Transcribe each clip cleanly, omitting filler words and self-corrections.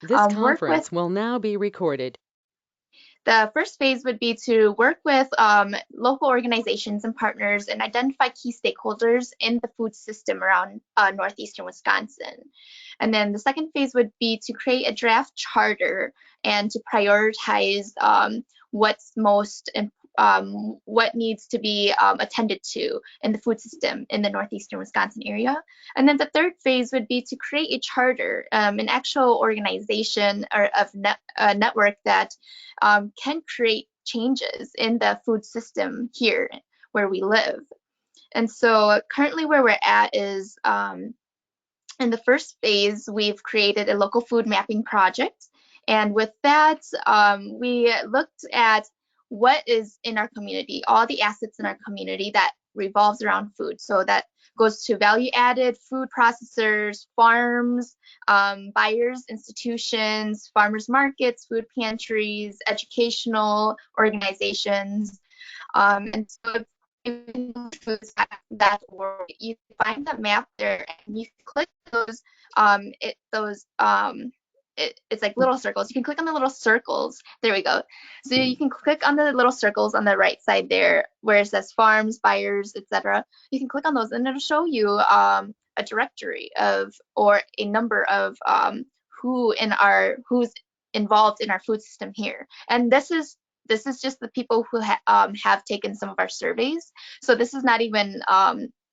This work with conference will now be recorded. The first phase would be to work with local organizations and partners and identify key stakeholders in the food system around northeastern Wisconsin. And then the second phase would be to create a draft charter and to prioritize what's most what needs to be attended to in the food system in the northeastern Wisconsin area. And then the third phase would be to create a charter, an actual organization or a network that can create changes in the food system here where we live. And so currently where we're at is in the first phase, we've created a local food mapping project. And with that, we looked at what is in our community, all the assets in our community that revolves around food. So that goes to value-added food processors, farms, buyers, institutions, farmers markets, food pantries, educational organizations. And so foods.org, you find the map there and you click those, it's like little circles. You can click on the little circles. There we go. So you can click on the little circles on the right side there where it says farms, buyers, etc. You can click on those and it'll show you a directory of or a number of who's involved in our food system here. And this is just the people who have taken some of our surveys. So this is not even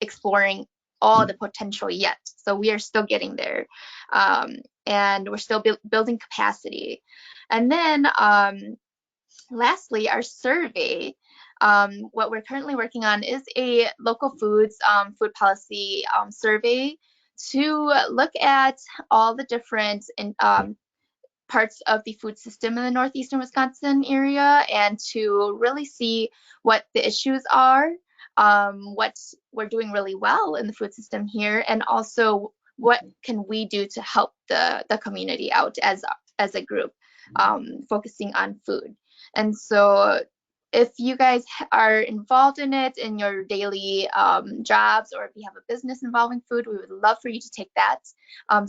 exploring all the potential yet. So we are still getting there. And we're still building capacity. And then lastly, our survey, what we're currently working on is a local foods food policy survey to look at all the different parts of the food system in the northeastern Wisconsin area and to really see what the issues are, what we're doing really well in the food system here, and also what can we do to help the community out as a group, focusing on food. And so if you guys are involved in it in your daily jobs, or if you have a business involving food, we would love for you to take that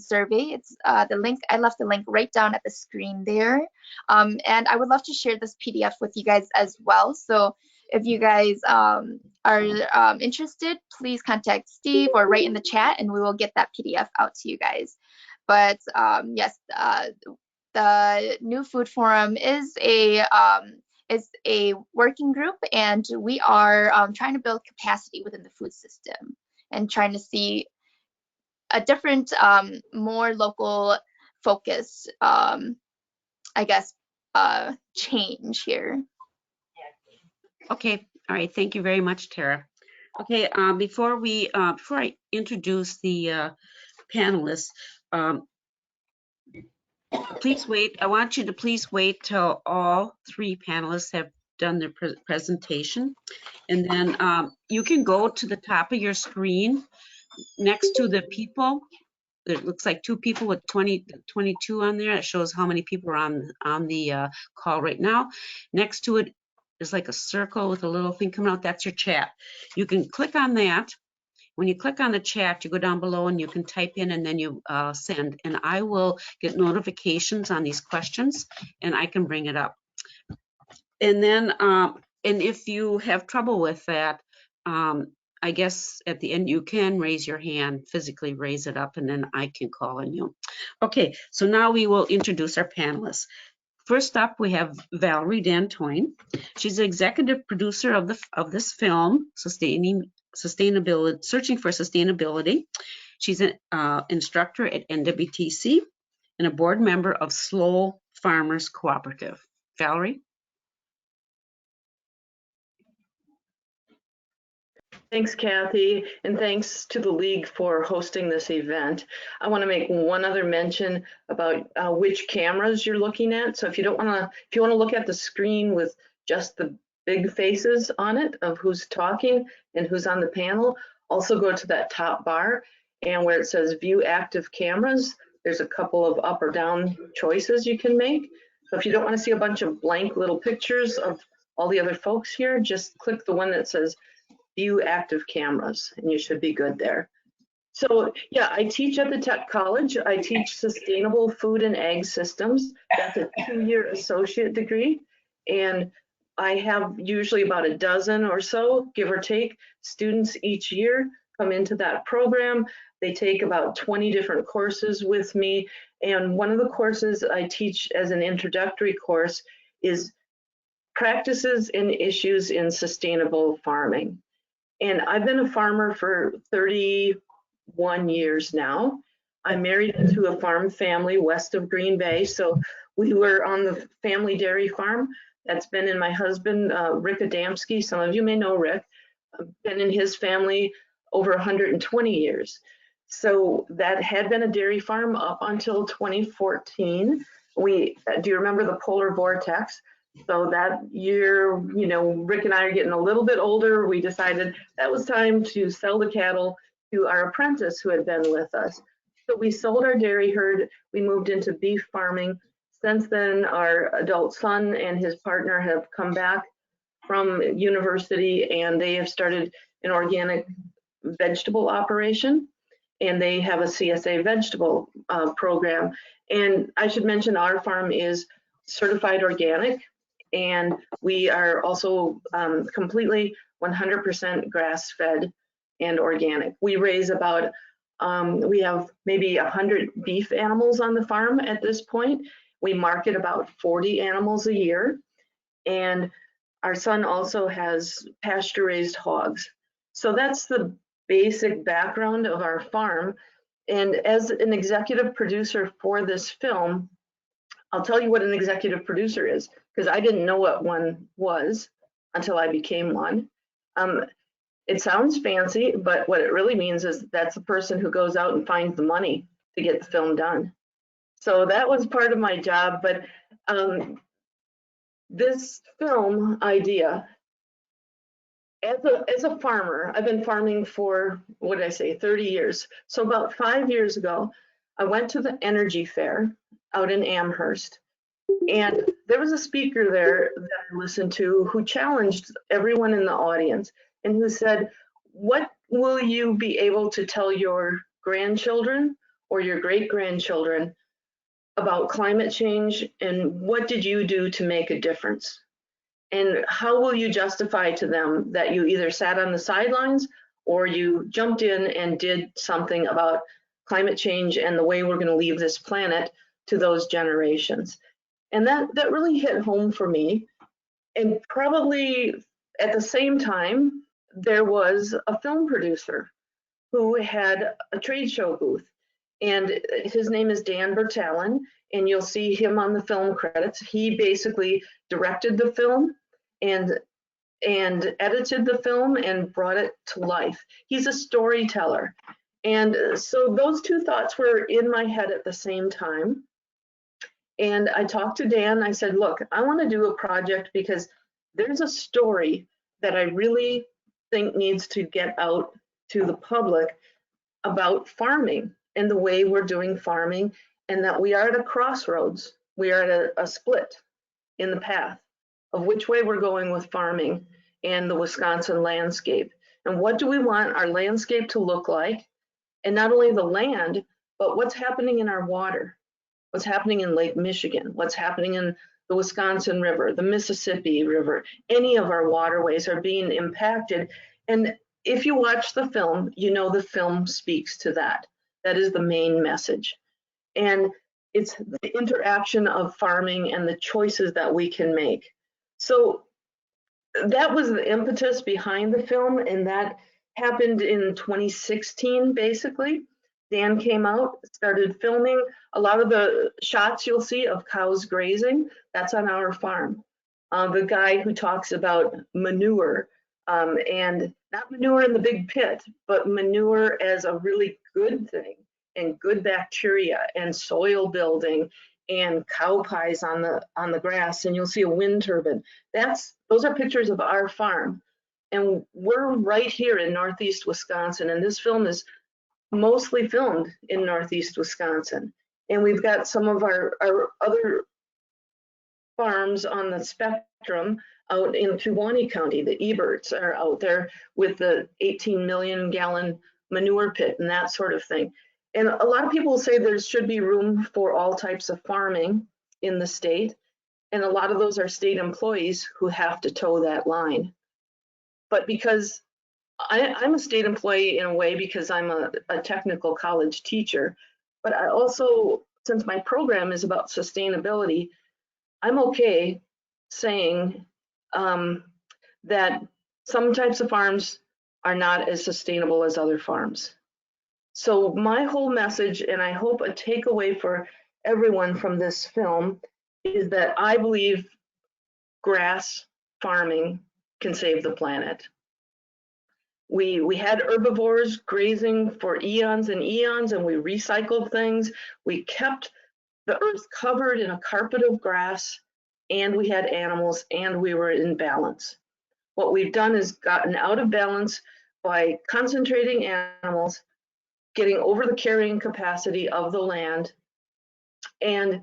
survey. It's the link, I left the link right down at the screen there. And I would love to share this PDF with you guys as well. So if you guys are interested, please contact Steve or write in the chat and we will get that PDF out to you guys. But yes, the New Food Forum is a working group, and we are trying to build capacity within the food system and trying to see a different, more local focus, I guess, change here. Okay, all right, thank you very much, Tara. Okay, before I introduce the panelists, please wait. I want you to please wait till all three panelists have done their presentation, and then you can go to the top of your screen next to the people. It looks like two people with 22 on there. It shows how many people are on the call right now. Next to it is like a circle with a little thing coming out. That's your chat. You can click on that. When you click on the chat, you go down below and you can type in and then you send. And I will get notifications on these questions and I can bring it up. And then, and if you have trouble with that, I guess at the end you can raise your hand, physically raise it up, and then I can call on you. Okay, so now we will introduce our panelists. First up, we have Valerie Dantoine. She's the executive producer of this film, Searching for Sustainability. She's an instructor at NWTC and a board member of Slow Farmers Cooperative. Valerie? Thanks, Kathy, and thanks to the League for hosting this event. I want to make one other mention about which cameras you're looking at. So if you want to look at the screen with just the big faces on it of who's talking and who's on the panel, also go to that top bar, and where it says View Active Cameras, there's a couple of up or down choices you can make. So if you don't want to see a bunch of blank little pictures of all the other folks here, just click the one that says View Active Cameras, and you should be good there. So yeah, I teach at the Tech College. I teach sustainable food and ag systems. That's a 2-year associate degree. And I have usually about a dozen or so, give or take, students each year come into that program. They take about 20 different courses with me. And one of the courses I teach as an introductory course is practices and issues in sustainable farming. And I've been a farmer for 31 years now. I'm married to a farm family west of Green Bay. So we were on the family dairy farm that's been in my husband, Rick Adamski. Some of you may know Rick. I've been in his family over 120 years. So that had been a dairy farm up until 2014. Do you remember the polar vortex? So that year, you know, Rick and I are getting a little bit older. We decided that was time to sell the cattle to our apprentice who had been with us. So we sold our dairy herd. We moved into beef farming. Since then, our adult son and his partner have come back from university and they have started an organic vegetable operation, and they have a CSA vegetable program. And I should mention our farm is certified organic, and we are also completely 100% grass-fed and organic. We raise about, we have maybe 100 beef animals on the farm at this point. We market about 40 animals a year, and our son also has pasture-raised hogs. So that's the basic background of our farm. And as an executive producer for this film, I'll tell you what an executive producer is, because I didn't know what one was until I became one. It sounds fancy, but what it really means is that's the person who goes out and finds the money to get the film done. So that was part of my job, but this film idea, as a farmer, I've been farming for, what did I say, 30 years. So about 5 years ago, I went to the energy fair out in Amherst, and there was a speaker there that I listened to who challenged everyone in the audience and who said, what will you be able to tell your grandchildren or your great-grandchildren about climate change, and what did you do to make a difference? And how will you justify to them that you either sat on the sidelines or you jumped in and did something about climate change and the way we're going to leave this planet to those generations? And that really hit home for me. And probably at the same time, there was a film producer who had a trade show booth. And his name is Dan Bertalin, and you'll see him on the film credits. He basically directed the film and edited the film and brought it to life. He's a storyteller. And so those two thoughts were in my head at the same time. And I talked to Dan. I said, look, I want to do a project because there's a story that I really think needs to get out to the public about farming and the way we're doing farming, and that we are at a crossroads. We are at a split in the path of which way we're going with farming and the Wisconsin landscape. And what do we want our landscape to look like? And not only the land, but what's happening in our water, what's happening in Lake Michigan, what's happening in the Wisconsin River, the Mississippi River. Any of our waterways are being impacted. And if you watch the film, you know the film speaks to that. That is the main message. And it's the interaction of farming and the choices that we can make. So that was the impetus behind the film, and that happened in 2016, basically. Dan came out, started filming. A lot of the shots you'll see of cows grazing, that's on our farm. The guy who talks about manure, and not manure in the big pit, but manure as a really good thing, and good bacteria and soil building and cow pies on the grass, and you'll see a wind turbine. Those are pictures of our farm. And we're right here in Northeast Wisconsin, and this film is mostly filmed in Northeast Wisconsin. And we've got some of our other farms on the spectrum out in Kewaunee County. The Eberts are out there with the 18 million gallon manure pit and that sort of thing. And a lot of people say there should be room for all types of farming in the state. And a lot of those are state employees who have to toe that line. But because I'm a state employee in a way because I'm a technical college teacher, but I also, since my program is about sustainability, I'm okay saying that some types of farms are not as sustainable as other farms. So my whole message, and I hope a takeaway for everyone from this film, is that I believe grass farming can save the planet. We had herbivores grazing for eons and eons, and we recycled things. We kept the earth covered in a carpet of grass, and we had animals, and we were in balance. What we've done is gotten out of balance by concentrating animals, getting over the carrying capacity of the land, and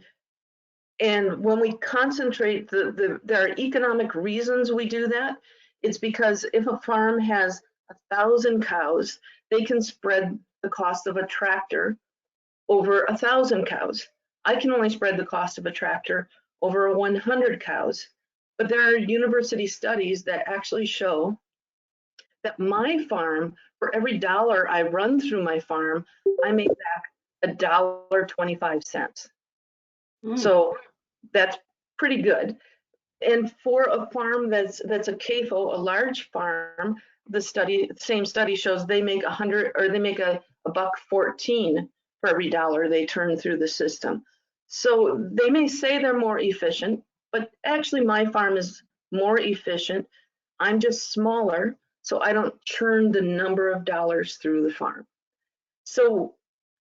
when we concentrate, there are economic reasons we do that. It's because if a farm has 1,000 cows, they can spread the cost of a tractor over 1,000 cows. I can only spread the cost of a tractor over 100 cows. But there are university studies that actually show that my farm, for every dollar I run through my farm, I make back $1.25. So that's pretty good. And for a farm that's a CAFO, a large farm, the same study shows they make a $1.14 for every dollar they turn through the system. So they may say they're more efficient, but actually my farm is more efficient. I'm just smaller, so I don't churn the number of dollars through the farm. So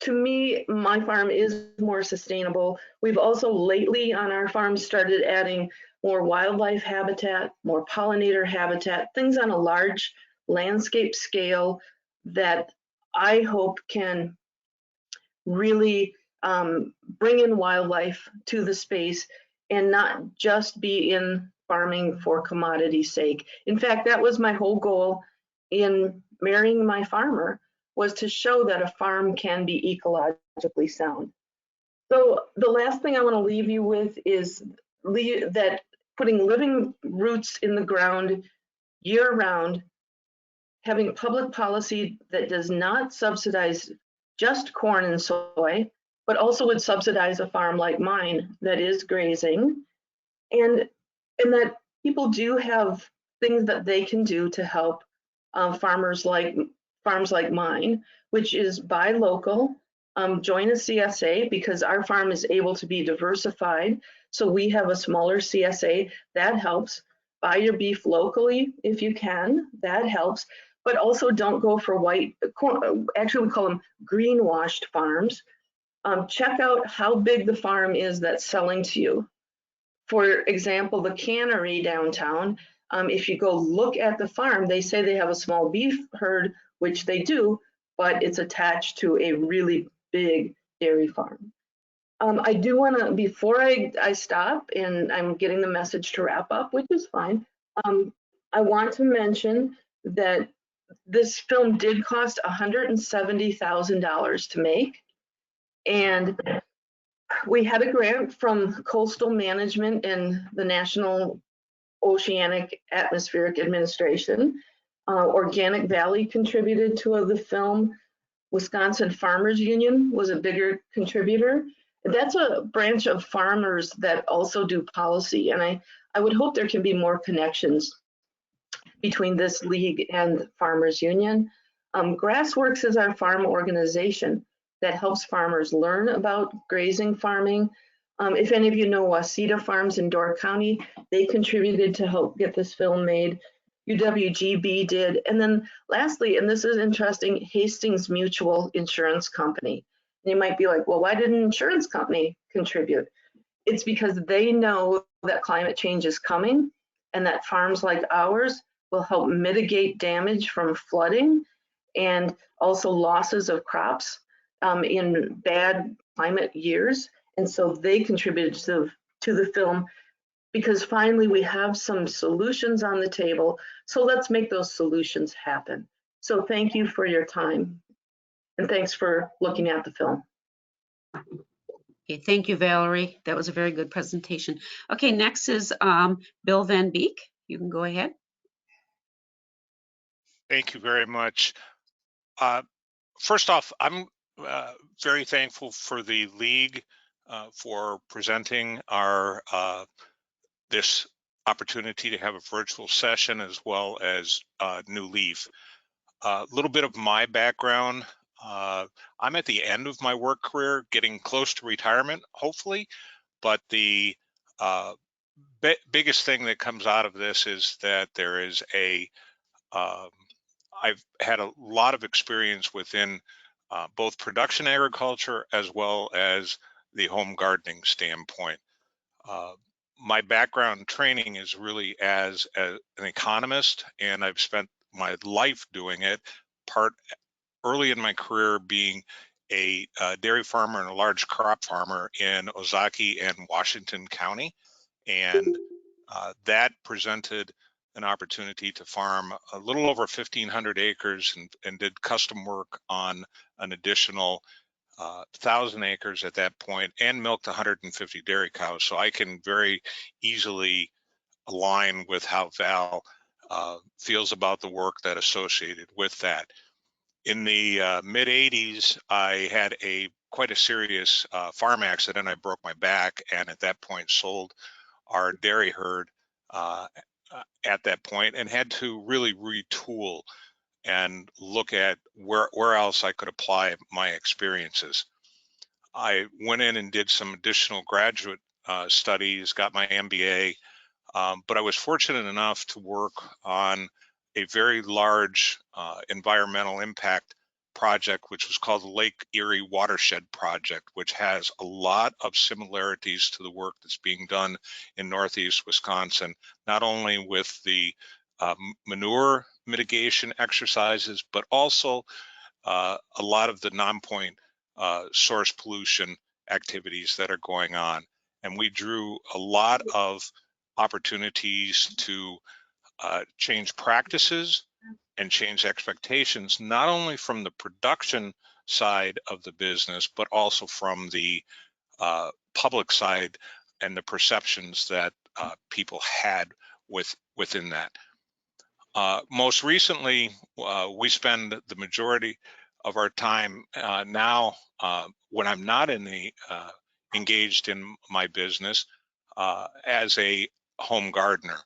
to me, my farm is more sustainable. We've also lately on our farm started adding more wildlife habitat, more pollinator habitat, things on a large landscape scale that I hope can really bring in wildlife to the space and not just be in farming for commodity's sake. In fact, that was my whole goal in marrying my farmer, was to show that a farm can be ecologically sound. So the last thing I want to leave you with is that putting living roots in the ground year round, having public policy that does not subsidize just corn and soy, but also would subsidize a farm like mine that is grazing, and that people do have things that they can do to help farms like mine, which is buy local, join a CSA, because our farm is able to be diversified. So we have a smaller CSA, that helps. Buy your beef locally if you can, that helps. But also don't go for white, actually we call them greenwashed farms. Check out how big the farm is that's selling to you. For example, the cannery downtown, if you go look at the farm, they say they have a small beef herd, which they do, but it's attached to a really big dairy farm. I do want to, before I stop, and I'm getting the message to wrap up, which is fine, I want to mention that this film did cost $170,000 to make, and we had a grant from Coastal Management and the National Oceanic Atmospheric Administration. Organic Valley contributed to the film. Wisconsin Farmers Union was a bigger contributor. That's a branch of farmers that also do policy, and I would hope there can be more connections between this league and Farmers Union. Grassworks is our farm organization that helps farmers learn about grazing farming. If any of you know Wasita Farms in Door County, they contributed to help get this film made. LWVGGB did. And then lastly, and this is interesting, Hastings Mutual Insurance Company. And you might be like, well, why did an insurance company contribute? It's because they know that climate change is coming and that farms like ours will help mitigate damage from flooding and also losses of crops in bad climate years. And so they contributed to the film, because finally we have some solutions on the table. So let's make those solutions happen. So thank you for your time. And thanks for looking at the film. Okay, thank you, Valerie. That was a very good presentation. Okay, next is Bill Van Beek. You can go ahead. Thank you very much. First off, I'm very thankful for the league for presenting our this opportunity to have a virtual session, as well as New Leaf. A little bit of my background. I'm at the end of my work career, getting close to retirement, hopefully, but the biggest thing that comes out of this is that there is um, I've had a lot of experience within both production agriculture as well as the home gardening standpoint. Uh, my background training is really as an economist, and I've spent my life doing it, part early in my career being a dairy farmer and a large crop farmer in Ozaukee and Washington County. And that presented an opportunity to farm a little over 1,500 acres and did custom work on an additional 1,000 acres at that point, and milked 150 dairy cows. So I can very easily align with how Val feels about the work that associated with that. In the mid 80s, I had quite a serious farm accident. I broke my back, and at that point sold our dairy herd uh, at that point, and had to really retool and look at where else I could apply my experiences. I went in and did some additional graduate studies, got my MBA, but I was fortunate enough to work on a very large environmental impact project, which was called the Lake Erie Watershed Project, which has a lot of similarities to the work that's being done in Northeast Wisconsin, not only with the manure mitigation exercises, but also a lot of the non-point source pollution activities that are going on. And we drew a lot of opportunities to change practices and change expectations, not only from the production side of the business, but also from the public side and the perceptions that people had within that. Most recently, we spend the majority of our time now, when I'm not engaged in my business, as a home gardener.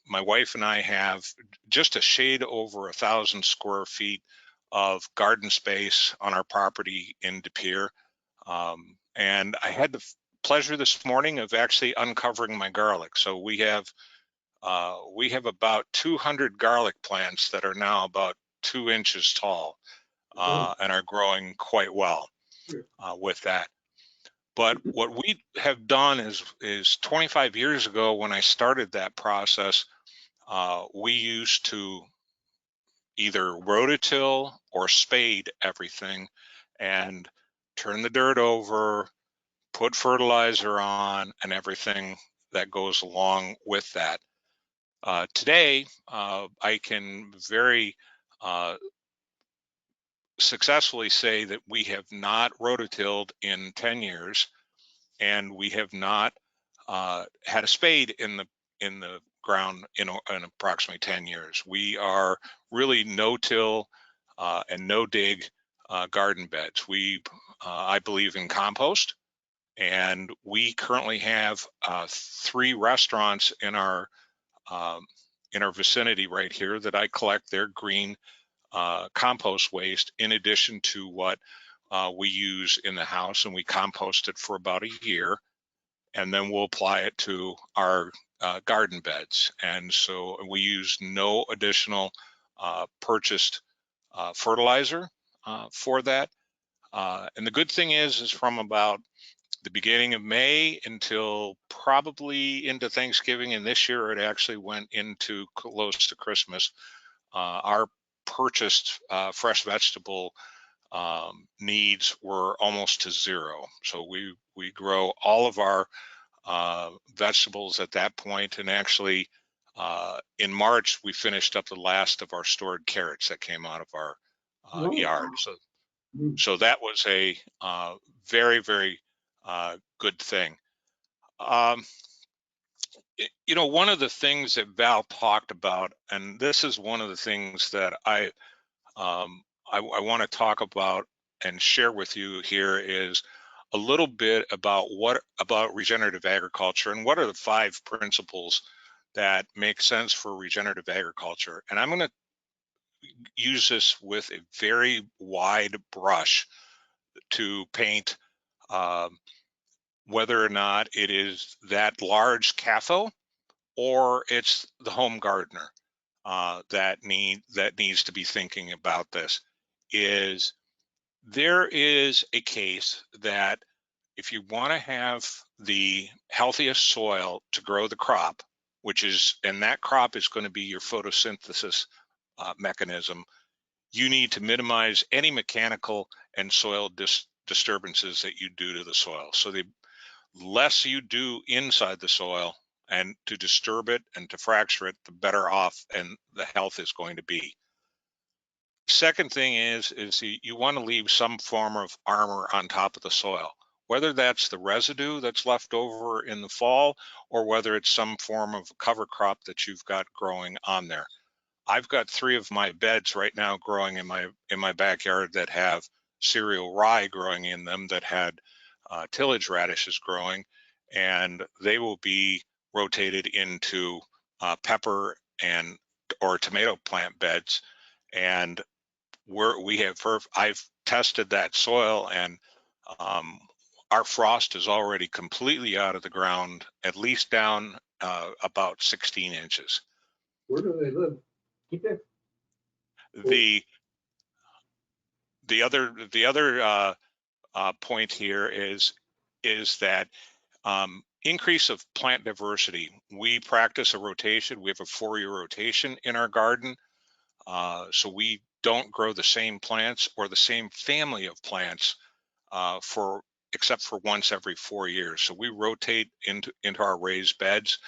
My wife and I have just a shade over 1,000 square feet of garden space on our property in De Pere. And I had the pleasure this morning of actually uncovering my garlic. So we have about 200 garlic plants that are now about 2 inches tall and are growing quite well with that. But what we have done is 25 years ago, when I started that process, we used to either rototill or spade everything and turn the dirt over, put fertilizer on, and everything that goes along with that. Today, I can very successfully say that we have not rototilled in 10 years, and we have not had a spade in the ground in approximately 10 years. We are really no-till and no-dig garden beds. I believe in compost, and we currently have 3 restaurants in our vicinity right here that I collect their green compost waste in addition to what we use in the house, and we compost it for about a year, and then we'll apply it to our garden beds. And so we use no additional purchased fertilizer for that. And the good thing is from about the beginning of May until probably into Thanksgiving, and this year it actually went into close to Christmas, our purchased fresh vegetable needs were almost to zero. So we grow all of our vegetables at that point, and actually in March we finished up the last of our stored carrots that came out of our yard. So that was a very, very good thing. You know, one of the things that Val talked about, and this is one of the things that I want to talk about and share with you here, is a little bit about regenerative agriculture and what are the 5 principles that make sense for regenerative agriculture. And I'm going to use this with a very wide brush to paint whether or not it is that large CAFO or it's the home gardener that needs to be thinking about this. Is there is a case that if you want to have the healthiest soil to grow the crop, and that crop is going to be your photosynthesis mechanism, you need to minimize any mechanical and soil disturbances that you do to the soil. So the less you do inside the soil and to disturb it and to fracture it, the better off and the health is going to be. Second thing is you want to leave some form of armor on top of the soil, whether that's the residue that's left over in the fall or whether it's some form of cover crop that you've got growing on there. I've got 3 of my beds right now growing in my backyard that have cereal rye growing in them that had tillage radishes growing, and they will be rotated into pepper or tomato plant beds. And I've tested that soil, and our frost is already completely out of the ground, at least down about 16 inches. Where do they live? Keep it. The other point here is that increase of plant diversity. We practice a rotation. We have a 4-year rotation in our garden, so we don't grow the same plants or the same family of plants except for once every 4 years. So we rotate into our raised beds.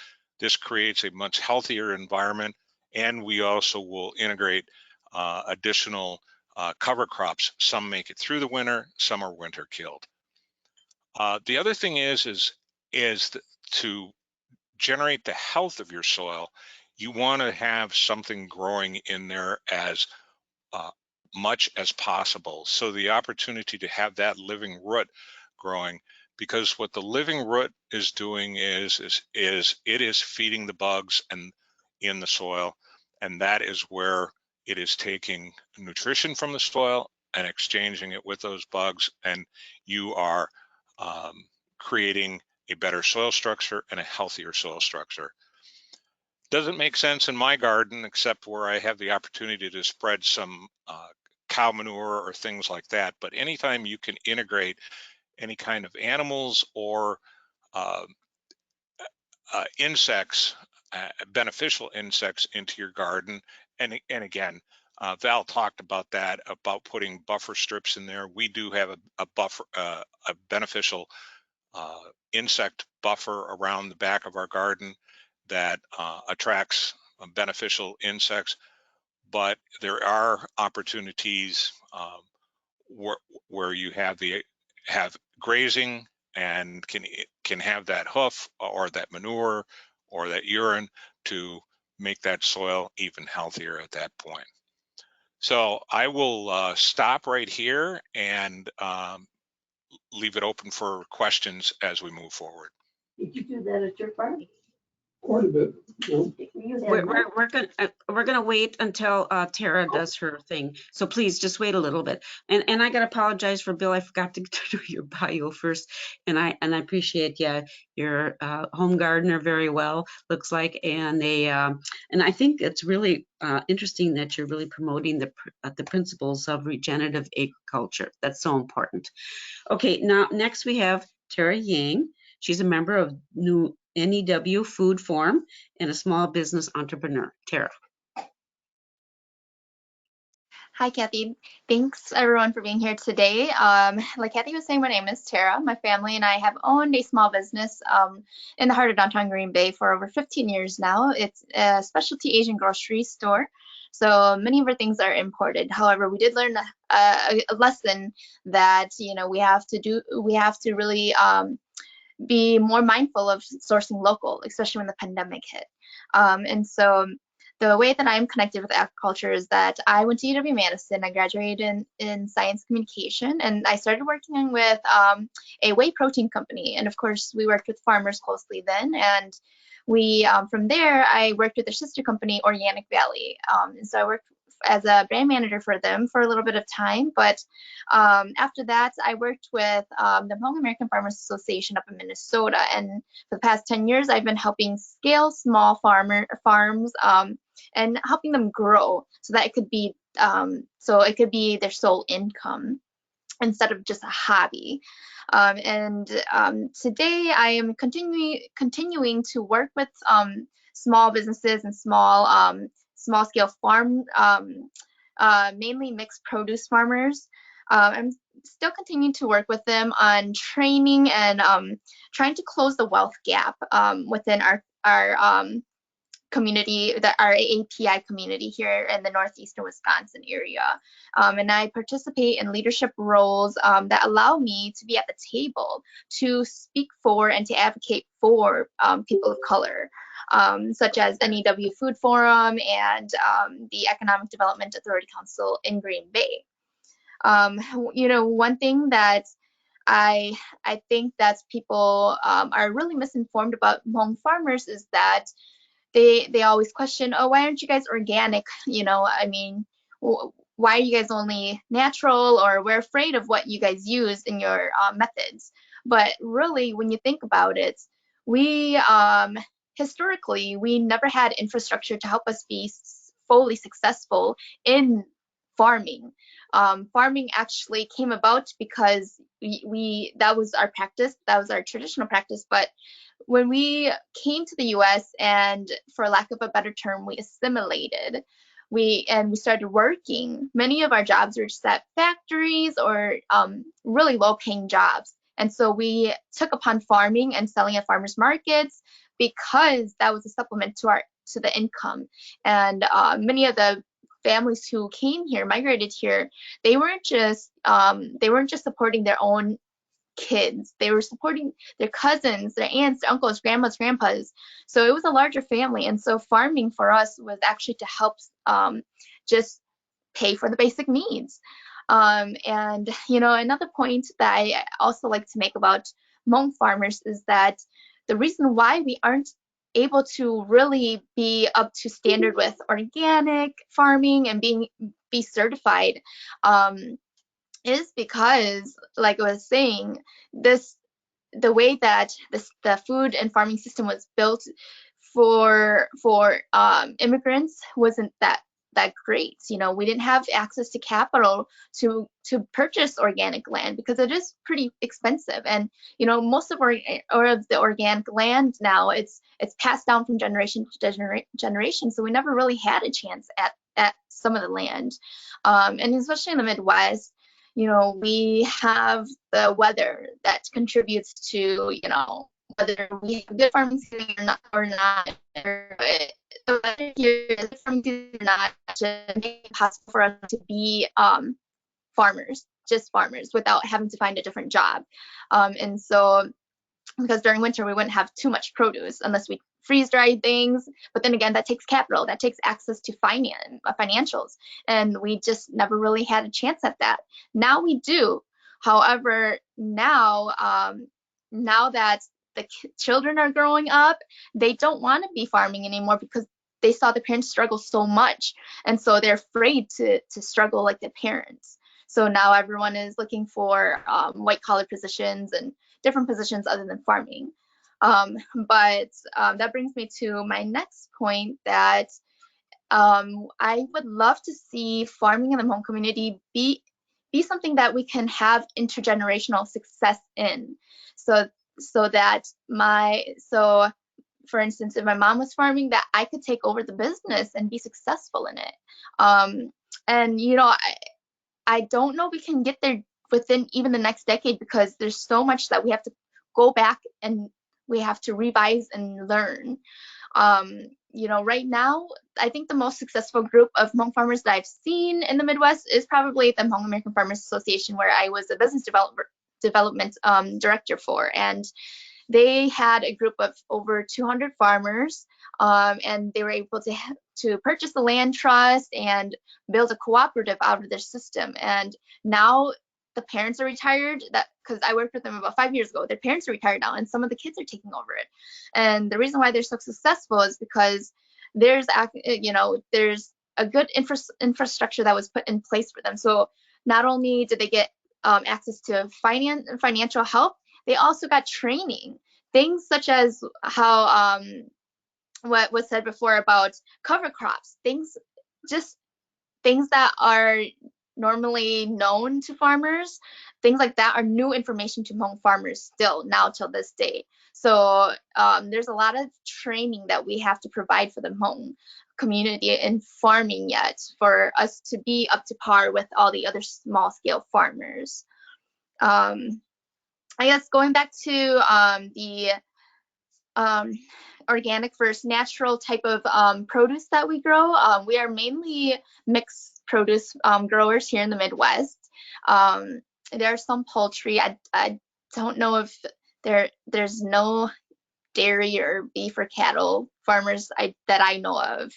This creates a much healthier environment, and we also will integrate additional cover crops. Some make it through the winter, some are winter killed. The other thing is to generate the health of your soil, you want to have something growing in there as much as possible. So the opportunity to have that living root growing, because what the living root is doing is it is feeding the bugs and in the soil, and that is where it is taking nutrition from the soil and exchanging it with those bugs, and you are creating a better soil structure and a healthier soil structure. Doesn't make sense in my garden, except where I have the opportunity to spread some cow manure or things like that. But anytime you can integrate any kind of animals or insects, beneficial insects into your garden, and again, Val talked about that, about putting buffer strips in there. We do have a buffer, a beneficial insect buffer around the back of our garden that attracts beneficial insects, but there are opportunities where you have grazing and can have that hoof or that manure or that urine to make that soil even healthier at that point. So I will stop right here and leave it open for questions as we move forward. Did you do that at your farm? Quite a bit. We're gonna wait until Tara does her thing. So please just wait a little bit. And I gotta apologize for Bill. I forgot to do your bio first. And I appreciate your home gardener very well, looks like. And I think it's really interesting that you're really promoting the principles of regenerative agriculture. That's so important. Okay, now next we have Tara Yang. She's a member of NEW Food Forum and a small business entrepreneur. Tara. Hi, Kathy. Thanks everyone for being here today. Like Kathy was saying, my name is Tara. My family and I have owned a small business in the heart of downtown Green Bay for over 15 years now. It's a specialty Asian grocery store. So many of our things are imported. However, we did learn a lesson that, you know, we have to really be more mindful of sourcing local, especially when the pandemic hit. And so the way that I'm connected with agriculture is that I went to UW-Madison. I graduated in science communication, and I started working with a whey protein company. And of course, we worked with farmers closely then. And we, from there, I worked with their sister company, Organic Valley. And so I worked as a brand manager for them for a little bit of time. But after that, I worked with the Hmong American Farmers Association up in Minnesota. And for the past 10 years, I've been helping scale small farms and helping them grow so that it could be their sole income instead of just a hobby. Today I am continuing to work with small businesses and small scale farm, mainly mixed produce farmers. I'm still continuing to work with them on training and trying to close the wealth gap within our community, our API community here in the northeastern Wisconsin area. And I participate in leadership roles that allow me to be at the table to speak for and to advocate for people of color, such as NEW Food Forum and the Economic Development Authority Council in Green Bay. You know, one thing that I think that people are really misinformed about Hmong farmers is that they always question, oh, why aren't you guys organic? You know, I mean, why are you guys only natural? Or we're afraid of what you guys use in your methods. But really, when you think about it, we historically, we never had infrastructure to help us be fully successful in farming. Farming actually came about because that was our practice, that was our traditional practice. But when we came to the US and, for lack of a better term, we assimilated, we started working, many of our jobs were just at factories or really low paying jobs. And so we took upon farming and selling at farmers markets because that was a supplement to the income. And many of the families who came here, migrated here, they weren't just supporting their own kids, they were supporting their cousins, their aunts, their uncles, grandmas, grandpas. So it was a larger family. And so farming for us was actually to help just pay for the basic needs. And you know, another point that I also like to make about Hmong farmers is that the reason why we aren't able to really be up to standard with organic farming and be certified is because, like I was saying, the way that the food and farming system was built for immigrants wasn't that great. You know, we didn't have access to capital to purchase organic land because it is pretty expensive. And you know, most of the organic land now, it's passed down from generation to generation. So we never really had a chance at some of the land, and especially in the Midwest. You know, we have the weather that contributes to, you know, whether we have good farming season or not. The weather here, the farming season or not, should make it possible for us to be just farmers, without having to find a different job. And so, because during winter we wouldn't have too much produce unless we freeze dry things, but then again, that takes capital, that takes access to financials, and we just never really had a chance at that. Now we do. However, now that the children are growing up, they don't want to be farming anymore because they saw their parents struggle so much, and so they're afraid to struggle like their parents. So now everyone is looking for white collar positions and different positions other than farming. But that brings me to my next point, that I would love to see farming in the Hmong community be something that we can have intergenerational success in. So that for instance, if my mom was farming, that I could take over the business and be successful in it. And you know, I don't know we can get there within even the next decade, because there's so much that we have to go back and we have to revise and learn. Right now, I think the most successful group of Hmong farmers that I've seen in the Midwest is probably the Hmong American Farmers Association, where I was a business development director for. And they had a group of over 200 farmers, and they were able to purchase the land trust and build a cooperative out of their system. And now the parents are retired, because I worked with them about 5 years ago. Their parents are retired now, and some of the kids are taking over it. And the reason why they're so successful is because there's a good infrastructure that was put in place for them. So not only did they get access to financial help, they also got training, things such as how what was said before about cover crops, things that are normally known to farmers, things like that are new information to Hmong farmers still now till this day. So there's a lot of training that we have to provide for the Hmong community in farming yet for us to be up to par with all the other small scale farmers. I guess going back to the organic versus natural type of produce that we grow, we are mainly mixed produce growers here in the Midwest. There are some poultry. I don't know if there's no dairy or beef or cattle farmers that I know of,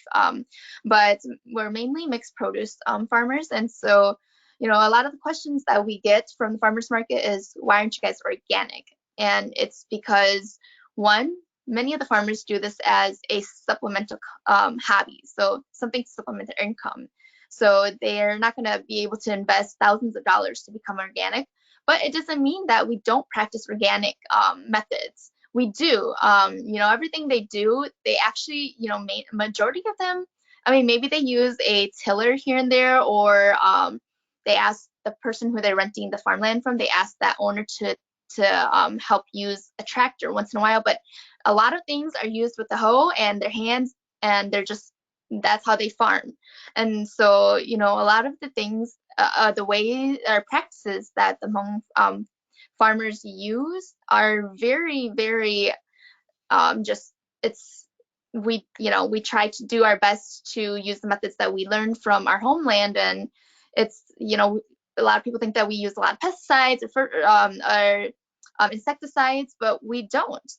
but we're mainly mixed produce farmers. And so, a lot of the questions that we get from the farmers market is, why aren't you guys organic? And it's because, one, many of the farmers do this as a supplemental hobby, so something to supplement their income. So they're not going to be able to invest thousands of dollars to become organic, but it doesn't mean that we don't practice organic methods. We do. Everything they do, they actually, majority of them, I mean, maybe they use a tiller here and there, or they ask the person who they're renting the farmland from, they ask that owner to help use a tractor once in a while. But a lot of things are used with the hoe and their hands, and that's how they farm. And so, a lot of the things, the way or practices that the Hmong farmers use are very, very we try to do our best to use the methods that we learned from our homeland. And it's, a lot of people think that we use a lot of pesticides or insecticides, but we don't.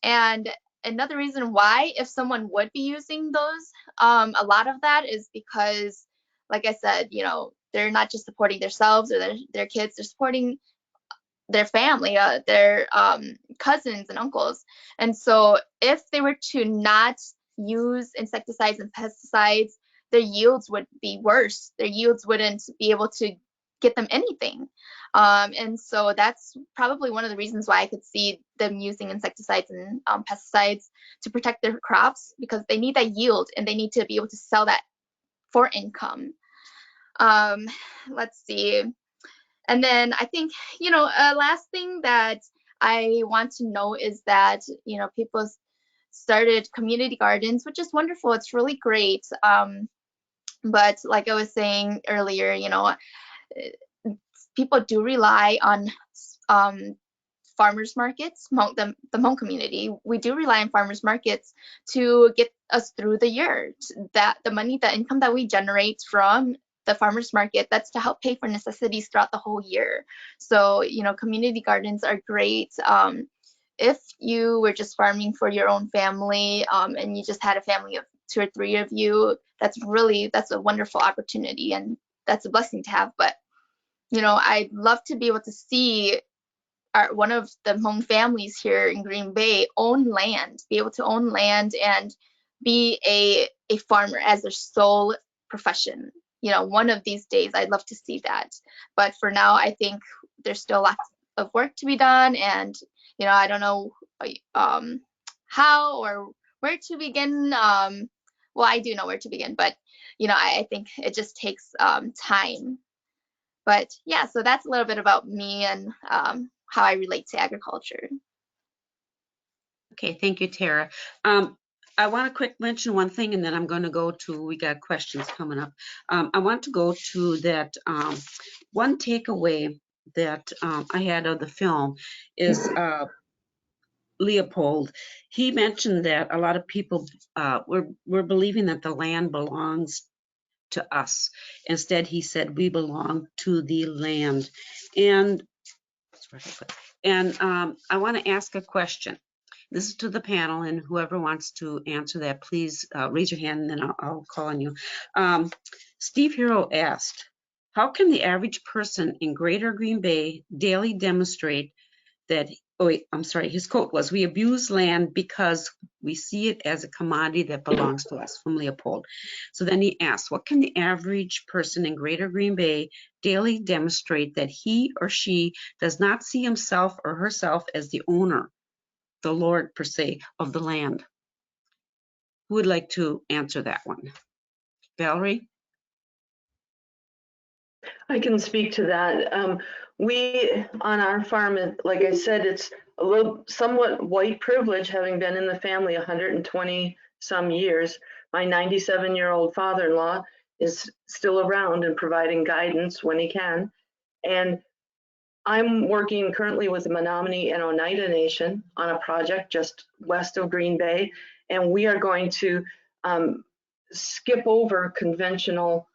And another reason why, if someone would be using those, a lot of that is because, like I said, they're not just supporting themselves or their kids, they're supporting their family, their cousins and uncles. And so if they were to not use insecticides and pesticides, their yields would be worse. Their yields wouldn't be able to get them anything. And so that's probably one of the reasons why I could see them using insecticides and pesticides to protect their crops, because they need that yield and they need to be able to sell that for income. Let's see. And then I think, a last thing that I want to know is that, people started community gardens, which is wonderful. It's really great. But like I was saying earlier, people do rely on farmers markets, the Hmong community. We do rely on farmers markets to get us through the year. That the money, the income that we generate from the farmers market, that's to help pay for necessities throughout the whole year. So, community gardens are great. If you were just farming for your own family, and you just had a family of 2 or 3 of you, that's a wonderful opportunity, and that's a blessing to have. But, I'd love to be able to see one of the Hmong families here in Green Bay be able to own land and be a farmer as their sole profession. One of these days, I'd love to see that. But for now, I think there's still lots of work to be done. And, I don't know how or where to begin. Well, I do know where to begin, but, I think it just takes time. But yeah, so that's a little bit about me and how I relate to agriculture. Okay, thank you, Tara. I want to quick mention one thing, and then I'm going to go to, we got questions coming up. I want to go to that one takeaway that I had of the film is Leopold, he mentioned that a lot of people were believing that the land belongs to us. Instead, he said we belong to the land. And I want to ask a question. This is to the panel, and whoever wants to answer that, please raise your hand, and then I'll call on you. Steve Hero asked, how can the average person in Greater Green Bay daily demonstrate that, oh wait, I'm sorry, his quote was, we abuse land because we see it as a commodity that belongs to us, from Leopold. So then he asked, what can the average person in Greater Green Bay daily demonstrate that he or she does not see himself or herself as the owner, the Lord per se, of the land? Who would like to answer that one? Valerie? I can speak to that. We, on our farm, like I said, it's a little somewhat white privilege, having been in the family 120 some years. My 97-year-old father-in-law is still around and providing guidance when he can. And I'm working currently with the Menominee and Oneida Nation on a project just west of Green Bay. And we are going to skip over conventional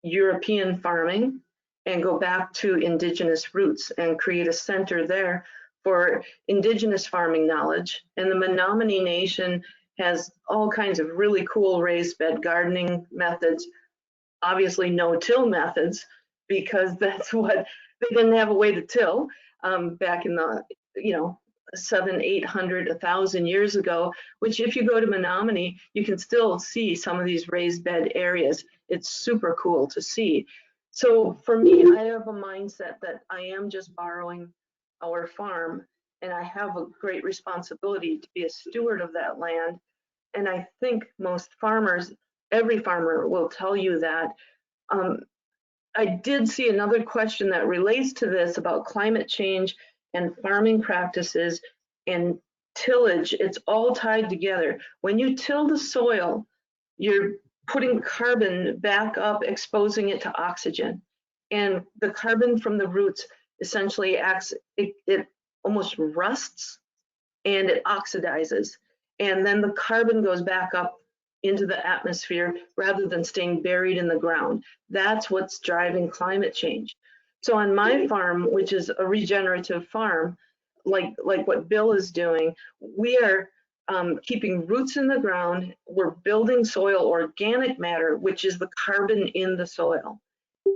European farming and go back to indigenous roots and create a center there for indigenous farming knowledge. And the Menominee Nation has all kinds of really cool raised bed gardening methods, obviously no-till methods, because that's what they didn't have a way to till back in the 700, 800, 1,000 years ago, which if you go to Menominee, you can still see some of these raised bed areas. It's super cool to see. So for me, I have a mindset that I am just borrowing our farm, and I have a great responsibility to be a steward of that land. And I think most farmers, every farmer will tell you that. I did see another question that relates to this about climate change and farming practices and tillage. It's all tied together. When you till the soil, you're putting carbon back up, exposing it to oxygen. And the carbon from the roots essentially acts, it almost rusts and it oxidizes. And then the carbon goes back up into the atmosphere rather than staying buried in the ground. That's what's driving climate change. So on my farm, which is a regenerative farm, like what Bill is doing, we are keeping roots in the ground. We're building soil organic matter, which is the carbon in the soil.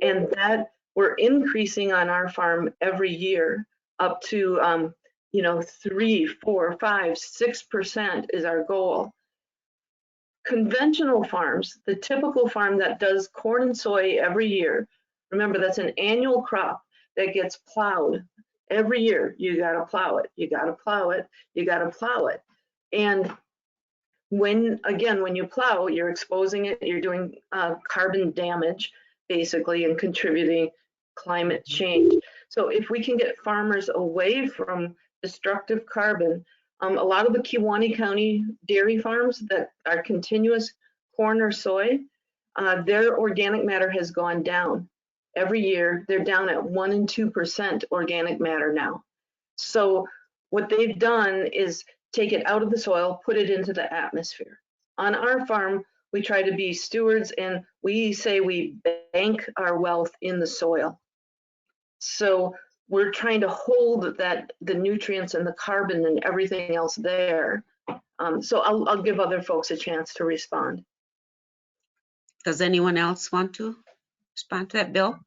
And that we're increasing on our farm every year up to 3, 4, 5, 6% is our goal. Conventional farms, the typical farm that does corn and soy every year, remember that's an annual crop that gets plowed every year. You got to plow it, you got to plow it, you got to plow it. And when you plow, you're exposing it, you're doing carbon damage basically and contributing climate change. So if we can get farmers away from destructive carbon, a lot of the Kewaunee County dairy farms that are continuous corn or soy, their organic matter has gone down. Every year, they're down at 1 and 2% organic matter now. So what they've done is take it out of the soil, put it into the atmosphere. On our farm, we try to be stewards, and we say we bank our wealth in the soil. So we're trying to hold that the nutrients and the carbon and everything else there. So I'll give other folks a chance to respond. Does anyone else want to respond to that, Bill?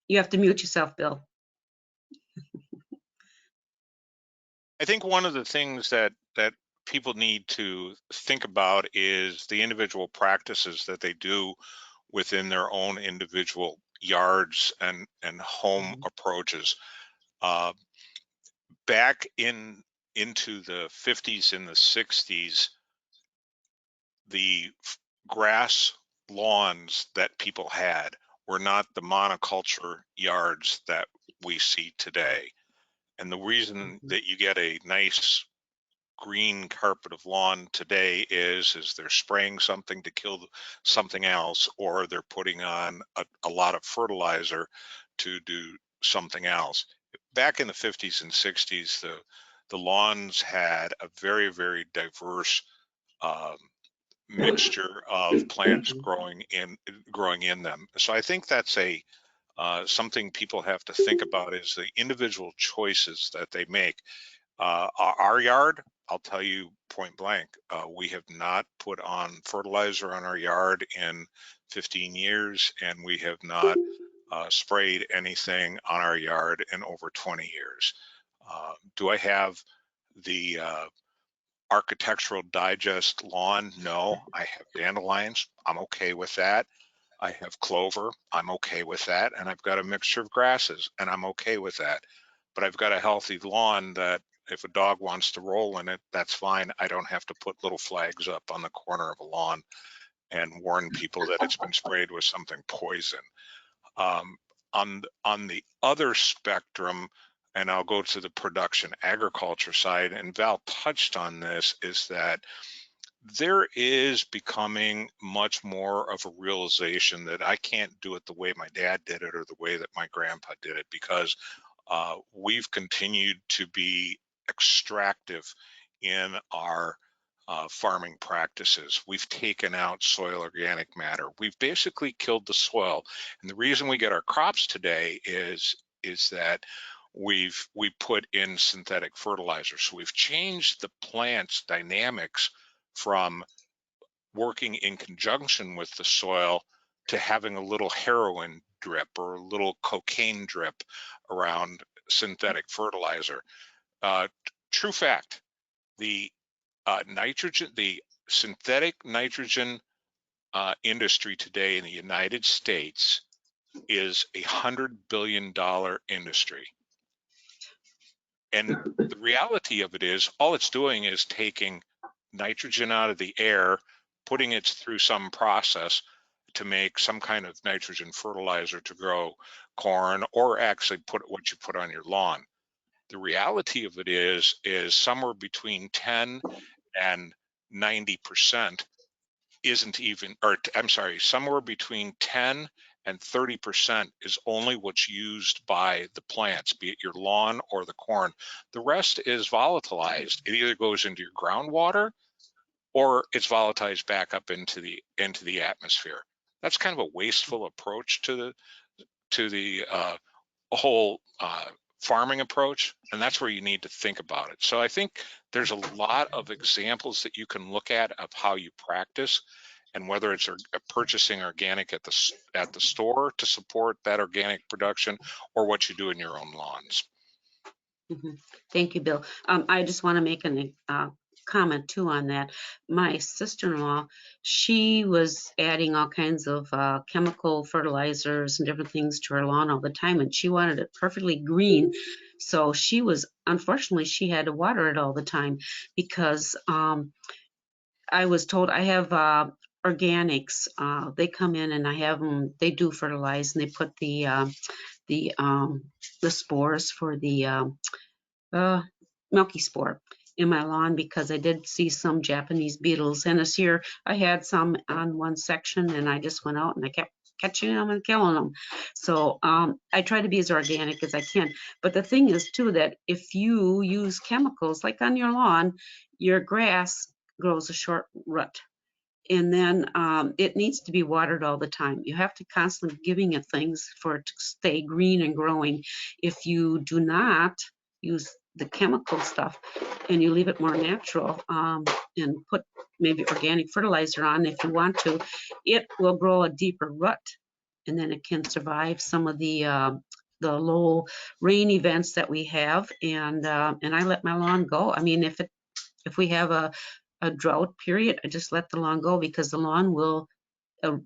You have to mute yourself, Bill. I think one of the things that people need to think about is the individual practices that they do within their own individual yards and home approaches. Back into the 50s and the 60s, the grass lawns that people had were not the monoculture yards that we see today. And the reason that you get a nice green carpet of lawn today is they're spraying something to kill something else, or they're putting on a lot of fertilizer to do something else. Back in the 50s and 60s, the lawns had a very, very diverse mixture of plants growing in them. So I think that's something people have to think about, is the individual choices that they make. Our yard, I'll tell you point blank, we have not put on fertilizer on our yard in 15 years, and we have not sprayed anything on our yard in over 20 years. Do I have the Architectural Digest lawn? No. I have dandelions. I'm okay with that. I have clover. I'm okay with that. And I've got a mixture of grasses, and I'm okay with that. But I've got a healthy lawn that if a dog wants to roll in it, that's fine. I don't have to put little flags up on the corner of a lawn and warn people that it's been sprayed with something poison. On the other spectrum, and I'll go to the production agriculture side, and Val touched on this, is that there is becoming much more of a realization that I can't do it the way my dad did it or the way that my grandpa did it, because we've continued to be extractive in our farming practices. We've taken out soil organic matter. We've basically killed the soil. And the reason we get our crops today is that we put in synthetic fertilizer. So we've changed the plant's dynamics from working in conjunction with the soil to having a little heroin drip or a little cocaine drip around synthetic fertilizer. True fact, the synthetic nitrogen industry today in the United States is $100 billion industry. And the reality of it is, all it's doing is taking nitrogen out of the air, putting it through some process to make some kind of nitrogen fertilizer to grow corn, or actually put what you put on your lawn. The reality of it is somewhere between 10 and 90% isn't even, or I'm sorry, somewhere between 10 and 30% is only what's used by the plants, be it your lawn or the corn. The rest is volatilized. It either goes into your groundwater or it's volatilized back up into the atmosphere. That's kind of a wasteful approach to the whole farming approach, and that's where you need to think about it. So I think there's a lot of examples that you can look at of how you practice, and whether it's purchasing organic at the store to support that organic production, or what you do in your own lawns. Thank you, Bill. I just want to make a comment too on that. My sister-in-law, she was adding all kinds of chemical fertilizers and different things to her lawn all the time, and she wanted it perfectly green. So unfortunately, she had to water it all the time, because I was told, I have organics. They come in and I have them, they do fertilize, and they put the spores for the milky spore in my lawn, because I did see some Japanese beetles. And this year I had some on one section, and I just went out and I kept catching them and killing them. So I try to be as organic as I can. But the thing is too, that if you use chemicals like on your lawn, your grass grows a short root. And then it needs to be watered all the time. You have to constantly giving it things for it to stay green and growing. If you do not use the chemical stuff and you leave it more natural, and put maybe organic fertilizer on if you want to, it will grow a deeper root, and then it can survive some of the low rain events that we have. And I let my lawn go. I mean, if we have a drought period, I just let the lawn go, because a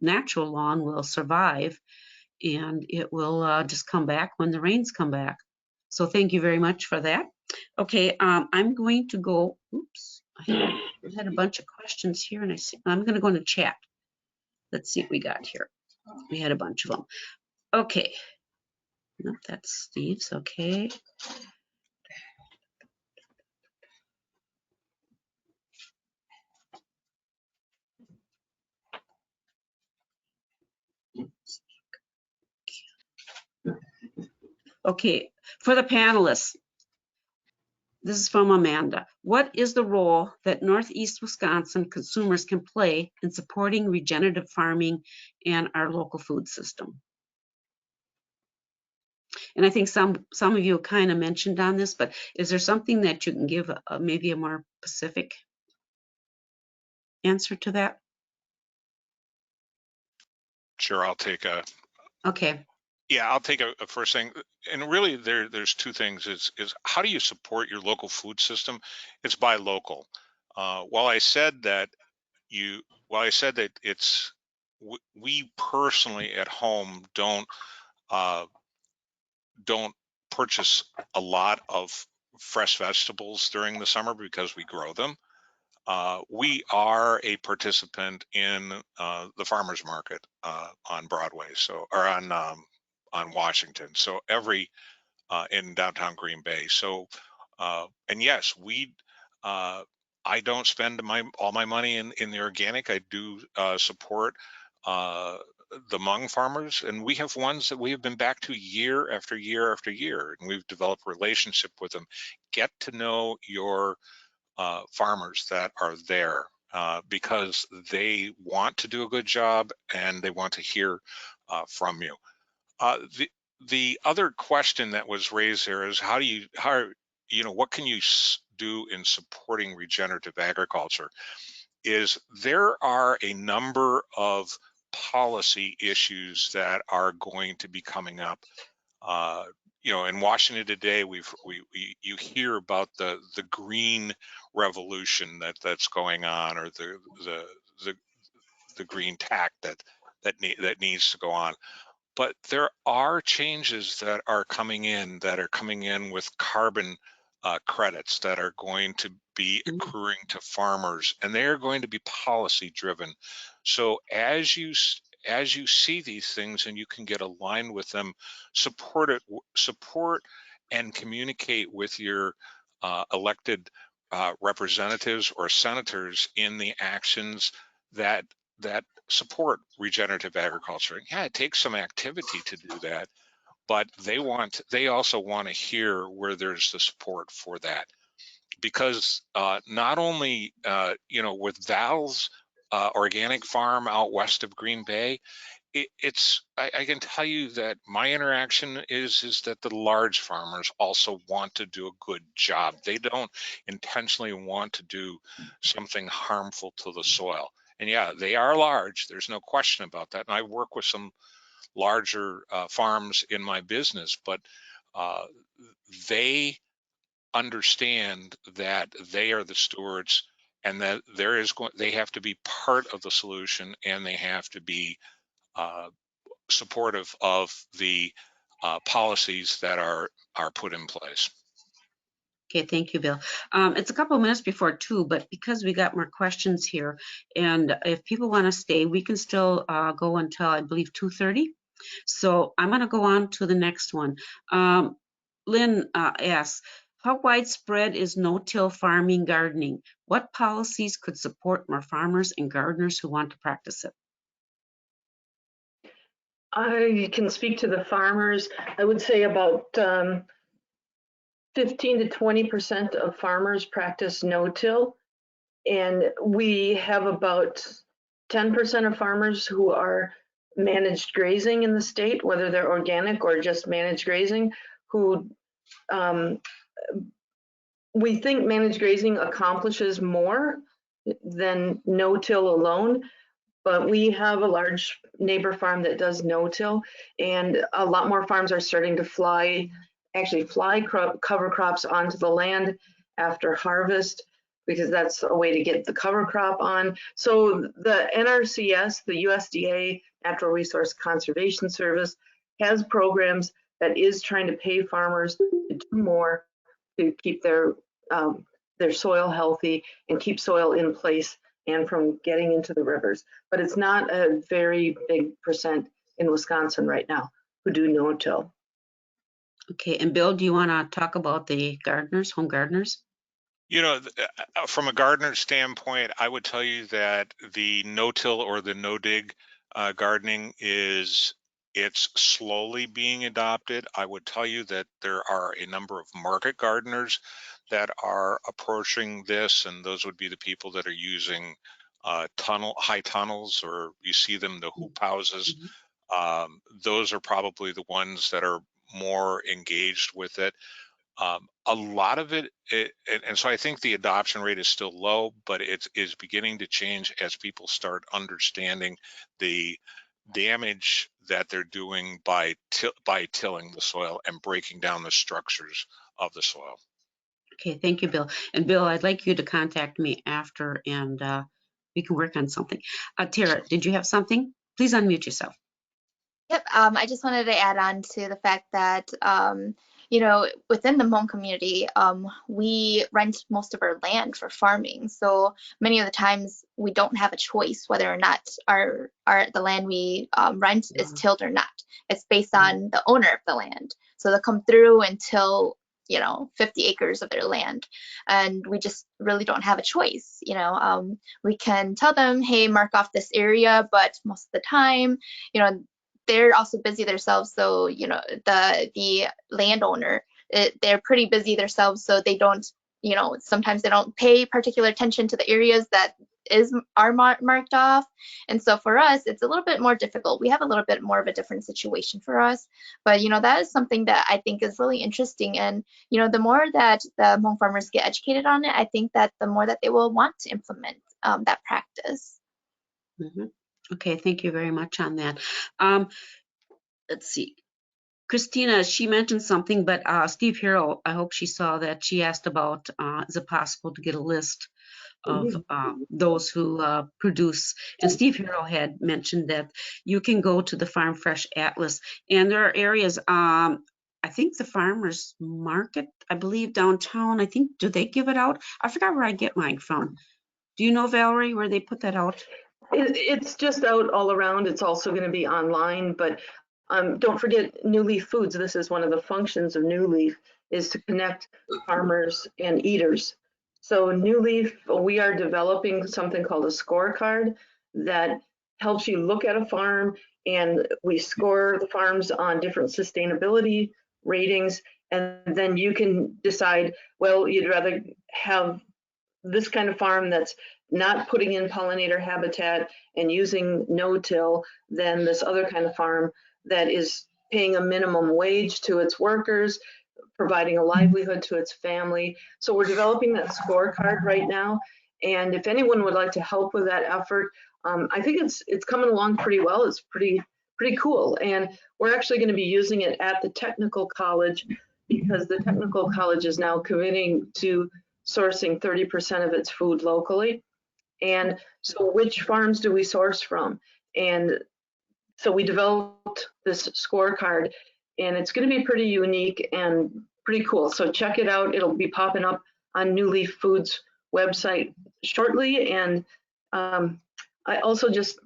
natural lawn will survive, and it will just come back when the rains come back. So thank you very much for that. Okay, I'm going to go, oops, I had a bunch of questions here, and I'm going to go in the chat. Let's see what we got here. We had a bunch of them. Okay. Nope, that's Steve's. Okay. Okay, for the panelists, This is from Amanda. What is the role that Northeast Wisconsin consumers can play in supporting regenerative farming and our local food system? And I think some of you kind of mentioned on this, but is there something that you can give maybe a more specific answer to that? Sure, I'll take a. Okay. Yeah, I'll take a first thing. And really there's two things is how do you support your local food system? It's buy local. While I said that it's we personally at home uh, don't purchase a lot of fresh vegetables during the summer because we grow them. We are a participant in the farmers market on Broadway, so or on Washington. So every in downtown Green Bay. So and yes, I don't spend all my money in the organic. I do support uh, the Hmong farmers, and we have ones that we have been back to year after year after year, and we've developed relationship with them. Get to know your farmers that are there because they want to do a good job and they want to hear from you. The other question that was raised there is how what can you do in supporting regenerative agriculture? Is there are a number of policy issues that are going to be coming up. In Washington today, you hear about the green revolution that's going on, or the green tack that needs to go on. But there are changes that are coming in with carbon credits that are going to be accruing to farmers, and they are going to be policy driven. So as you see these things and you can get aligned with them, support and communicate with your elected representatives or senators in the actions that support regenerative agriculture. Yeah, it takes some activity to do that, but they also want to hear where there's the support for that, because not only with Val's organic farm out west of Green Bay, I can tell you that my interaction is that the large farmers also want to do a good job. They don't intentionally want to do something harmful to the soil. And yeah, they are large. There's no question about that. And I work with some larger farms in my business, but uh, they understand that they are the stewards and that they have to be part of the solution, and they have to be uh, supportive of the policies that are put in place. Okay, thank you, Bill. It's a couple of minutes before 2, but because we got more questions here, and if people want to stay, we can still go until, I believe, 2:30. So I'm going to go on to the next one. Lynn asks, how widespread is no-till farming gardening? What policies could support more farmers and gardeners who want to practice it? I can speak to the farmers. I would say about 15 to 20% of farmers practice no-till, and we have about 10% of farmers who are managed grazing in the state, whether they're organic or just managed grazing, who we think managed grazing accomplishes more than no-till alone. But we have a large neighbor farm that does no-till, and a lot more farms are starting to fly cover crops onto the land after harvest, because that's a way to get the cover crop on. So the NRCS, the USDA, Natural Resource Conservation Service, has programs that is trying to pay farmers to do more to keep their soil healthy and keep soil in place and from getting into the rivers. But it's not a very big percent in Wisconsin right now who do no-till. Okay, and Bill, do you want to talk about the gardeners, home gardeners? From a gardener standpoint, I would tell you that the no-till or the no-dig gardening it's slowly being adopted. I would tell you that there are a number of market gardeners that are approaching this, and those would be the people that are using high tunnels, or you see them, the hoop houses. Those are probably the ones that are more engaged with it. A lot of it, and so I think the adoption rate is still low, but it is beginning to change as people start understanding the damage that they're doing by tilling the soil and breaking down the structures of the soil. Okay, thank you, Bill. And Bill, I'd like you to contact me after, and we can work on something. Tara, did you have something? Please unmute yourself. Yep, I just wanted to add on to the fact that, you know, within the Hmong community, we rent most of our land for farming. So many of the times we don't have a choice whether or not the land we rent is tilled or not. It's based on the owner of the land. So they'll come through and till, you know, 50 acres of their land. And we just really don't have a choice. You know, we can tell them, hey, mark off this area, but most of the time, you know, they're also busy themselves, so you know the landowner, they're pretty busy themselves, so they don't, you know, sometimes they don't pay particular attention to the areas that are marked off. And so for us, it's a little bit more difficult. We have a little bit more of a different situation for us, but you know, that is something that I think is really interesting. And you know, the more that the Hmong farmers get educated on it, I think that the more that they will want to implement that practice. Okay, thank you very much on that. Let's see. Christina, she mentioned something, but Steve Hero, I hope she saw that. She asked about, is it possible to get a list of those who produce? And Steve Hero had mentioned that you can go to the Farm Fresh Atlas, and there are areas, I think the Farmers Market, I believe downtown, I think, do they give it out? I forgot where I get mine from. Do you know, Valerie, where they put that out? It's just out all around. It's also going to be online, but don't forget New Leaf Foods. This is one of the functions of New Leaf, is to connect farmers and eaters. So New Leaf, we are developing something called a scorecard that helps you look at a farm, and we score the farms on different sustainability ratings, and then you can decide, well, you'd rather have this kind of farm that's not putting in pollinator habitat and using no-till than this other kind of farm that is paying a minimum wage to its workers, providing a livelihood to its family. So we're developing that scorecard right now. And if anyone would like to help with that effort, I think it's coming along pretty well. It's pretty cool. And we're actually going to be using it at the technical college, because the technical college is now committing to sourcing 30% of its food locally. And so which farms do we source from? And so we developed this scorecard, and it's going to be pretty unique and pretty cool. So check it out. It'll be popping up on New Leaf Foods website shortly. And I also just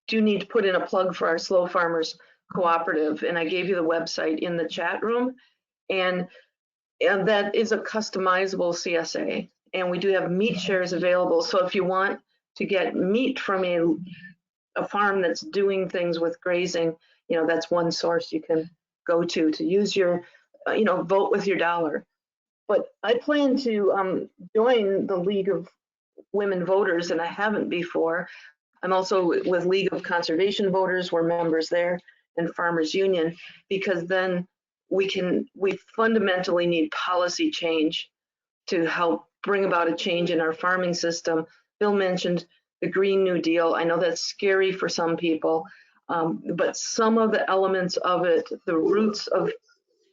do need to put in a plug for our Slow Farmers Cooperative, and I gave you the website in the chat room. And that is a customizable CSA, and we do have meat shares available. So if you want to get meat from a farm that's doing things with grazing, you know, that's one source you can go to use your, you know, vote with your dollar. But I plan to join the League of Women Voters, and I haven't before. I'm also with League of Conservation Voters. We're members there, and Farmers Union, because then we fundamentally need policy change to help bring about a change in our farming system. Bill mentioned the Green New Deal. I know that's scary for some people, but some of the elements of it, the roots of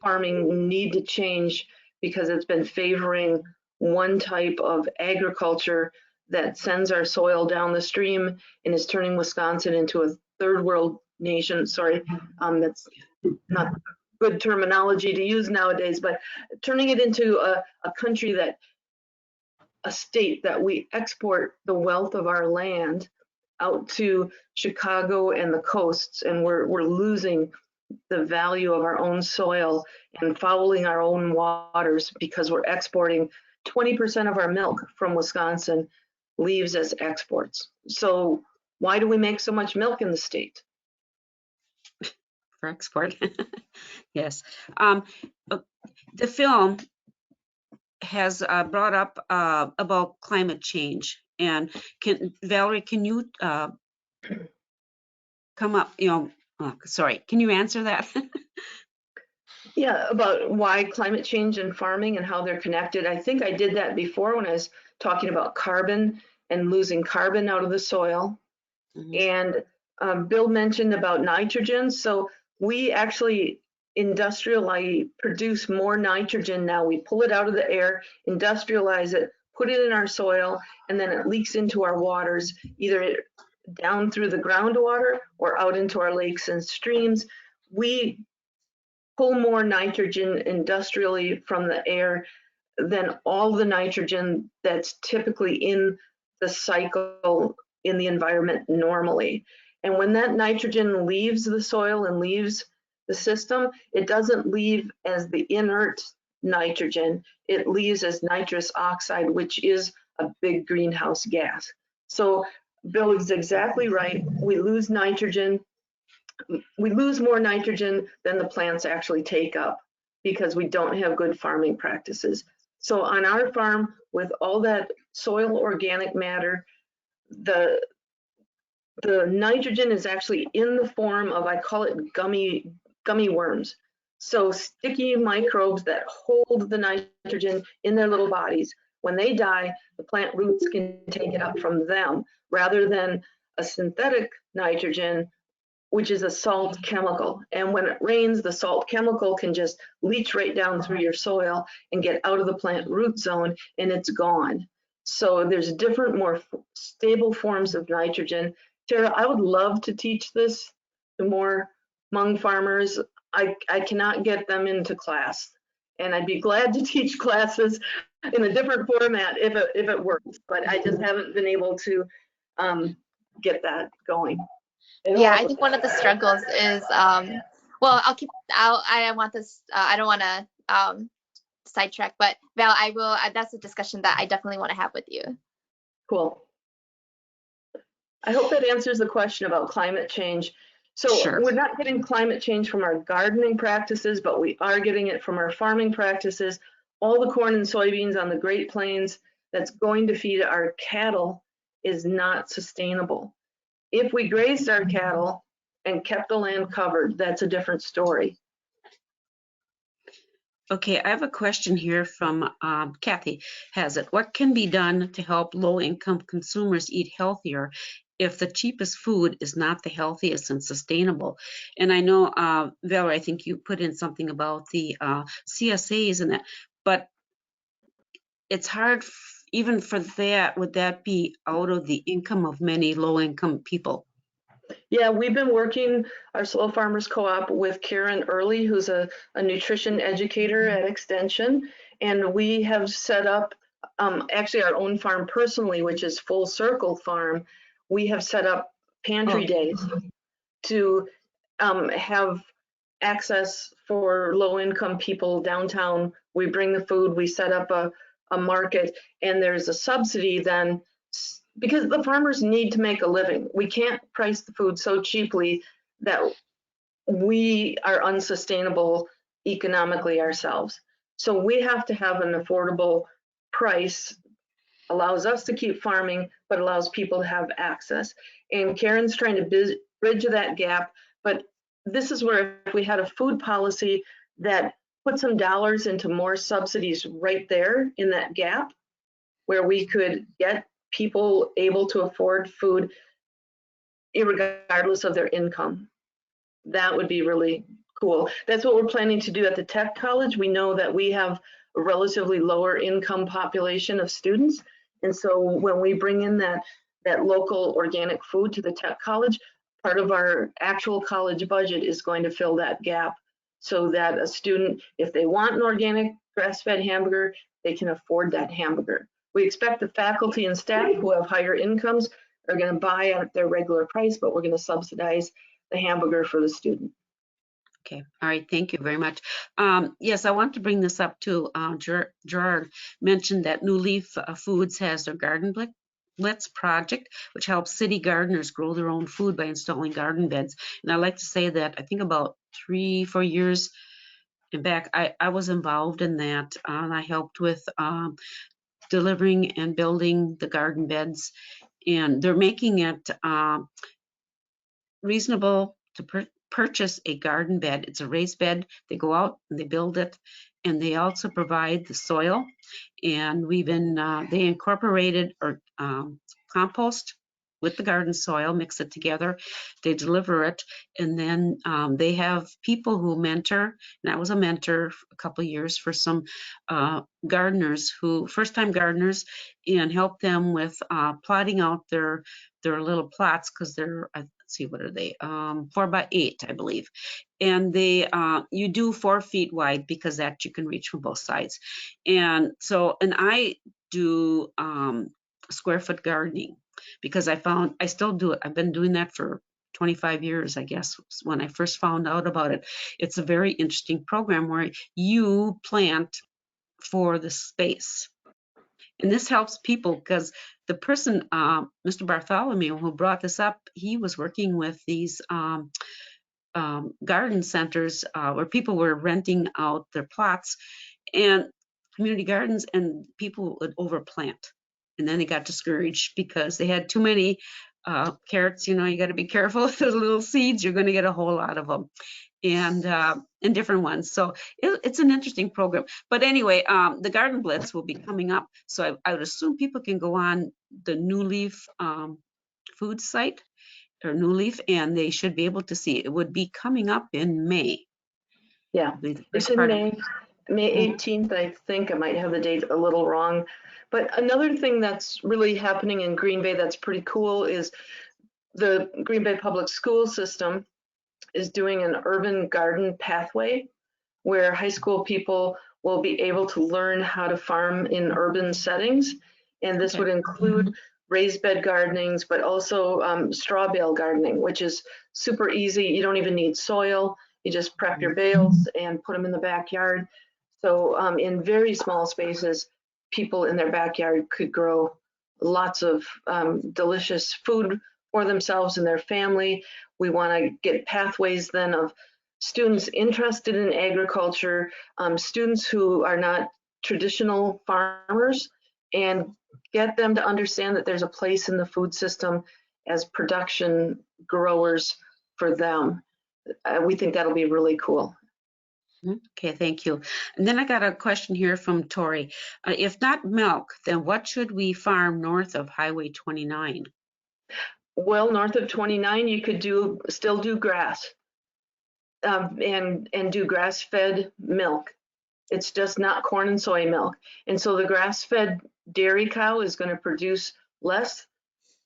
farming, need to change, because it's been favoring one type of agriculture that sends our soil down the stream and is turning Wisconsin into a third world nation. Sorry, that's not good terminology to use nowadays, but turning it into a country a state that we export the wealth of our land out to Chicago and the coasts, and we're losing the value of our own soil and fouling our own waters, because we're exporting 20% of our milk from Wisconsin leaves as exports. So why do we make so much milk in the state? For export. Yes. The film has brought up about climate change. And Valerie, can you come up, sorry, can you answer that? Yeah, about why climate change and farming and how they're connected. I think I did that before when I was talking about carbon and losing carbon out of the soil. Mhm. And Bill mentioned about nitrogen. So we actually industrially produce more nitrogen now. We pull it out of the air, industrialize it, put it in our soil, and then it leaks into our waters, either down through the groundwater or out into our lakes and streams. We pull more nitrogen industrially from the air than all the nitrogen that's typically in the cycle in the environment normally. And when that nitrogen leaves the soil and leaves the system, it doesn't leave as the inert nitrogen, it leaves as nitrous oxide, which is a big greenhouse gas. So Bill is exactly right. We lose nitrogen. We lose more nitrogen than the plants actually take up because we don't have good farming practices. So on our farm, with all that soil organic matter, the nitrogen is actually in the form of, I call it gummy worms. So sticky microbes that hold the nitrogen in their little bodies. When they die, the plant roots can take it up from them rather than a synthetic nitrogen, which is a salt chemical. And when it rains, the salt chemical can just leach right down through your soil and get out of the plant root zone, and it's gone. So there's different, more stable forms of nitrogen. Tara, I would love to teach this to more Hmong farmers. I cannot get them into class, and I'd be glad to teach classes in a different format if it works, but I just haven't been able to get that going. Yeah, I think one of the struggles is, well, I want this, I don't want to sidetrack, but Val, that's a discussion that I definitely want to have with you. Cool. I hope that answers the question about climate change. So Sure. we're not getting climate change from our gardening practices, but we are getting it from our farming practices. All the corn and soybeans on the Great Plains that's going to feed our cattle is not sustainable. If we grazed our cattle and kept the land covered, that's a different story. Okay, I have a question here from Kathy has it. What can be done to help low-income consumers eat healthier if the cheapest food is not the healthiest and sustainable? And I know, Valerie, I think you put in something about the CSAs and that, but it's hard even for that. Would that be out of the income of many low-income people? Yeah, we've been working our Slow Farmers Co-op with Karen Early, who's a nutrition educator at Extension, and we have set up actually our own farm personally, which is Full Circle Farm. We have set up pantry days to have access for low-income people downtown. We bring the food, we set up a market, and there's a subsidy then, because the farmers need to make a living. We can't price the food so cheaply that we are unsustainable economically ourselves. So we have to have an affordable price, allows us to keep farming, but allows people to have access. And Karen's trying to bridge that gap, but this is where if we had a food policy that put some dollars into more subsidies right there in that gap, where we could get people able to afford food regardless of their income. That would be really cool. That's what we're planning to do at the Tech College. We know that we have a relatively lower income population of students. And so when we bring in that local organic food to the Tech College, part of our actual college budget is going to fill that gap so that a student, if they want an organic grass-fed hamburger, they can afford that hamburger. We expect the faculty and staff who have higher incomes are going to buy at their regular price, but we're going to subsidize the hamburger for the student. Okay, all right, thank you very much. Yes, I want to bring this up too. Gerard mentioned that New Leaf Foods has their Garden Blitz project, which helps city gardeners grow their own food by installing garden beds. And I like to say that I think about 3-4 years in fact, I was involved in that. And I helped with delivering and building the garden beds, and they're making it reasonable to purchase a garden bed. It's a raised bed. They go out and they build it, and they also provide the soil. And they incorporated or compost with the garden soil, mix it together. They deliver it, and then they have people who mentor. And I was a mentor for a couple of years for some gardeners first-time gardeners, and help them with plotting out their little plots, because they're, let's see, what are they? 4x8, I believe. And you do 4 feet wide, because that you can reach from both sides. And I do square foot gardening, because I still do it. I've been doing that for 25 years, I guess, when I first found out about it. It's a very interesting program where you plant for the space. And this helps people, because the person, Mr. Bartholomew, who brought this up, he was working with these garden centers where people were renting out their plots and community gardens, and people would overplant. And then they got discouraged because they had too many carrots. You got to be careful with those little seeds. You're going to get a whole lot of them, and different ones. So it's an interesting program. But anyway, the Garden Blitz will be coming up. So I would assume people can go on the New Leaf food site, or New Leaf, and they should be able to see it. It would be coming up in May. Yeah, it's in May 18th, I think. I might have the date a little wrong. But another thing that's really happening in Green Bay that's pretty cool is the Green Bay Public School System is doing an urban garden pathway where high school people will be able to learn how to farm in urban settings. And this would include raised bed gardenings, but also straw bale gardening, which is super easy. You don't even need soil. You just prep your bales and put them in the backyard. So in very small spaces, people in their backyard could grow lots of delicious food for themselves and their family. We want to get pathways then of students interested in agriculture, students who are not traditional farmers, and get them to understand that there's a place in the food system as production growers for them. We think that'll be really cool. Okay, thank you. And then I got a question here from Tori. If not milk, then what should we farm north of Highway 29? Well, north of 29, you could still do grass and do grass-fed milk. It's just not corn and soy milk. And so the grass-fed dairy cow is going to produce less.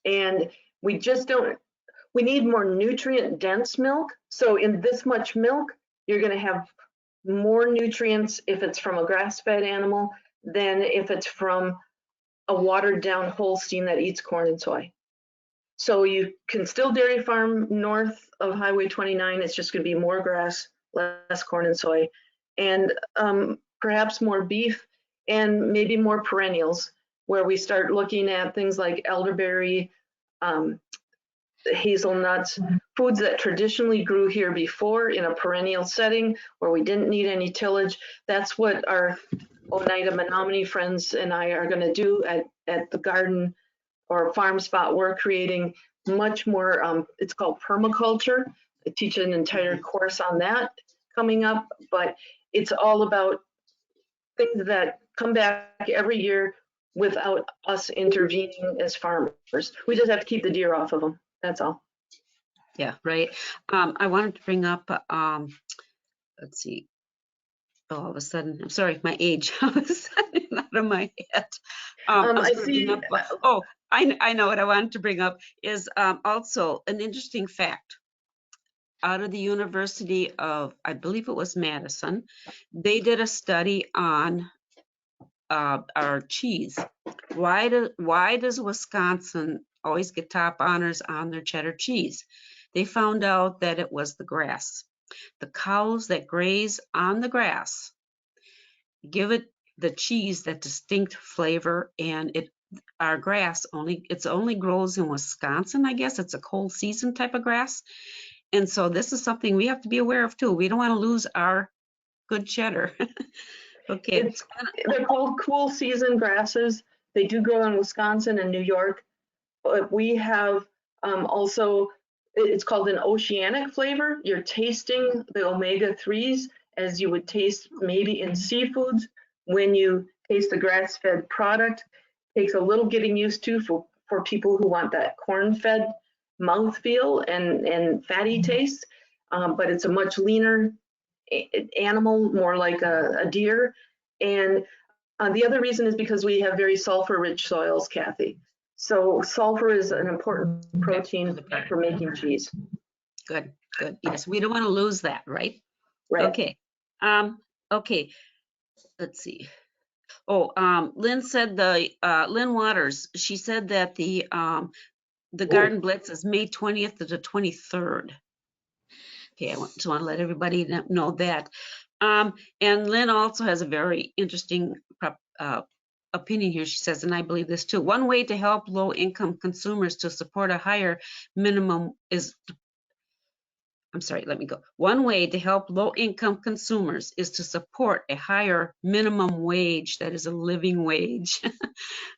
And we need more nutrient-dense milk. So in this much milk, you're going to have more nutrients if it's from a grass-fed animal than if it's from a watered-down Holstein that eats corn and soy. So you can still dairy farm north of Highway 29. It's just going to be more grass, less corn and soy, and perhaps more beef and maybe more perennials, where we start looking at things like elderberry, hazelnuts, foods that traditionally grew here before in a perennial setting where we didn't need any tillage. That's what our Oneida Menominee friends and I are going to do at the garden or farm spot. We're creating much more, it's called permaculture. I teach an entire course on that coming up, but it's all about things that come back every year without us intervening as farmers. We just have to keep the deer off of them. That's all. Yeah, right. I wanted to bring up, let's see. All of a sudden, I'm sorry, my age, all of a sudden out of my head. I see. I know what I wanted to bring up is also an interesting fact. Out of the University of, I believe it was Madison, they did a study on our cheese. Why does Wisconsin always get top honors on their cheddar cheese? They found out that it was the grass. The cows that graze on the grass give it the cheese that distinct flavor, and our grass only grows in Wisconsin. I guess it's a cold season type of grass. And so this is something we have to be aware of too. We don't want to lose our good cheddar. Okay. They're called cool season grasses. They do grow in Wisconsin and New York, but we have also, it's called an oceanic flavor. You're tasting the omega-3s as you would taste maybe in seafoods when you taste the grass-fed product. Takes a little getting used to for people who want that corn-fed mouthfeel and fatty taste, but it's a much leaner animal, more like a deer. And the other reason is because we have very sulfur-rich soils, Kathy. So sulfur is an important protein for making cheese. Good, good. Yes, we don't want to lose that, right? Right. Okay. Okay. Let's see. Oh, Lynn said Lynn Waters. She said that the Garden Blitz is May 20th to the 23rd. Okay, I just want to let everybody know that. And Lynn also has a very interesting opinion here. She says, and I believe this too. One way to help low-income consumers to support a higher minimum is. I'm sorry, let me go. One way to help low-income consumers is to support a higher minimum wage, that is a living wage.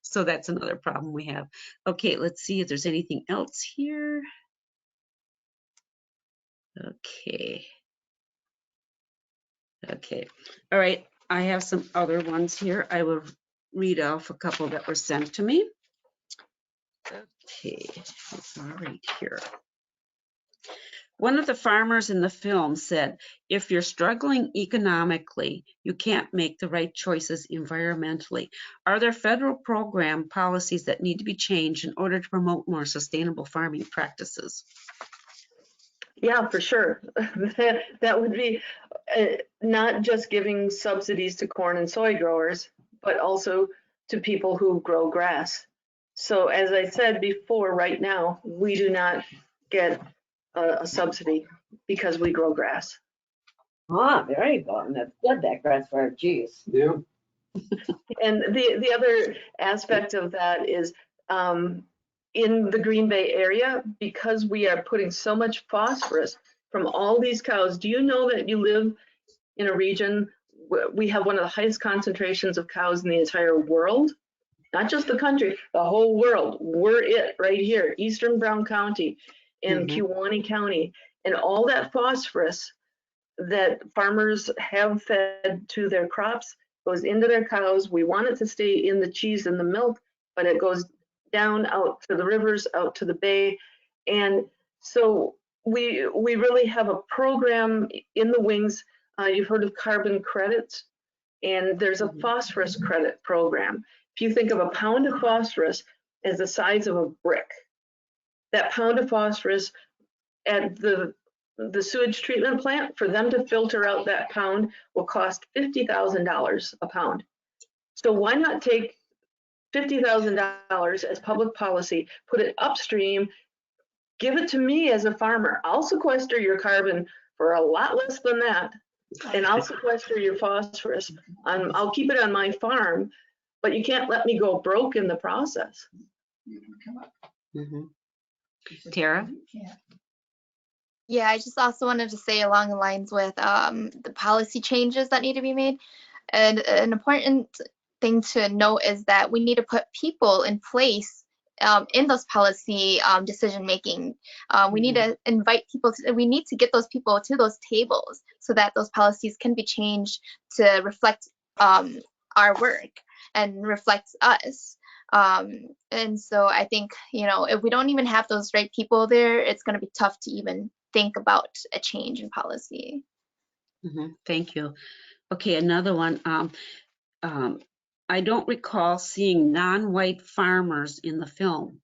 So that's another problem we have. Okay, let's see if there's anything else here. Okay. Okay, all right, I have some other ones here. I will read off a couple that were sent to me. Okay, all right here. One of the farmers in the film said, if you're struggling economically, you can't make the right choices environmentally. Are there federal program policies that need to be changed in order to promote more sustainable farming practices? Yeah, for sure. That would be not just giving subsidies to corn and soy growers, but also to people who grow grass. So as I said before, right now, we do not get a subsidy because we grow grass. Ah, there you go. And that's good, that grass fire cheese. Yeah. And the other aspect of that is in the Green Bay area, because we are putting so much phosphorus from all these cows. Do you know that you live in a region where we have one of the highest concentrations of cows in the entire world? Not just the country, the whole world. We're it right here, Eastern Brown County and Kewaunee County. And all that phosphorus that farmers have fed to their crops goes into their cows. We want it to stay in the cheese and the milk, but it goes down out to the rivers, out to the bay. And so we really have a program in the wings. You've heard of carbon credits, and there's a phosphorus credit program. If you think of a pound of phosphorus as the size of a brick, that pound of phosphorus at the sewage treatment plant, for them to filter out that pound will cost $50,000 a pound. So why not take $50,000 as public policy, put it upstream, give it to me as a farmer. I'll sequester your carbon for a lot less than that, and I'll sequester your phosphorus. I'll keep it on my farm, but you can't let me go broke in the process. Tara? Yeah, I just also wanted to say along the lines with the policy changes that need to be made. And an important thing to note is that we need to put people in place in those policy decision making. We need to invite people, we need to get those people to those tables so that those policies can be changed to reflect our work and reflect us. And so I think, you know, if we don't even have those right people there, it's going to be tough to even think about a change in policy. Thank you. Okay, another one. I don't recall seeing non-white farmers in the film.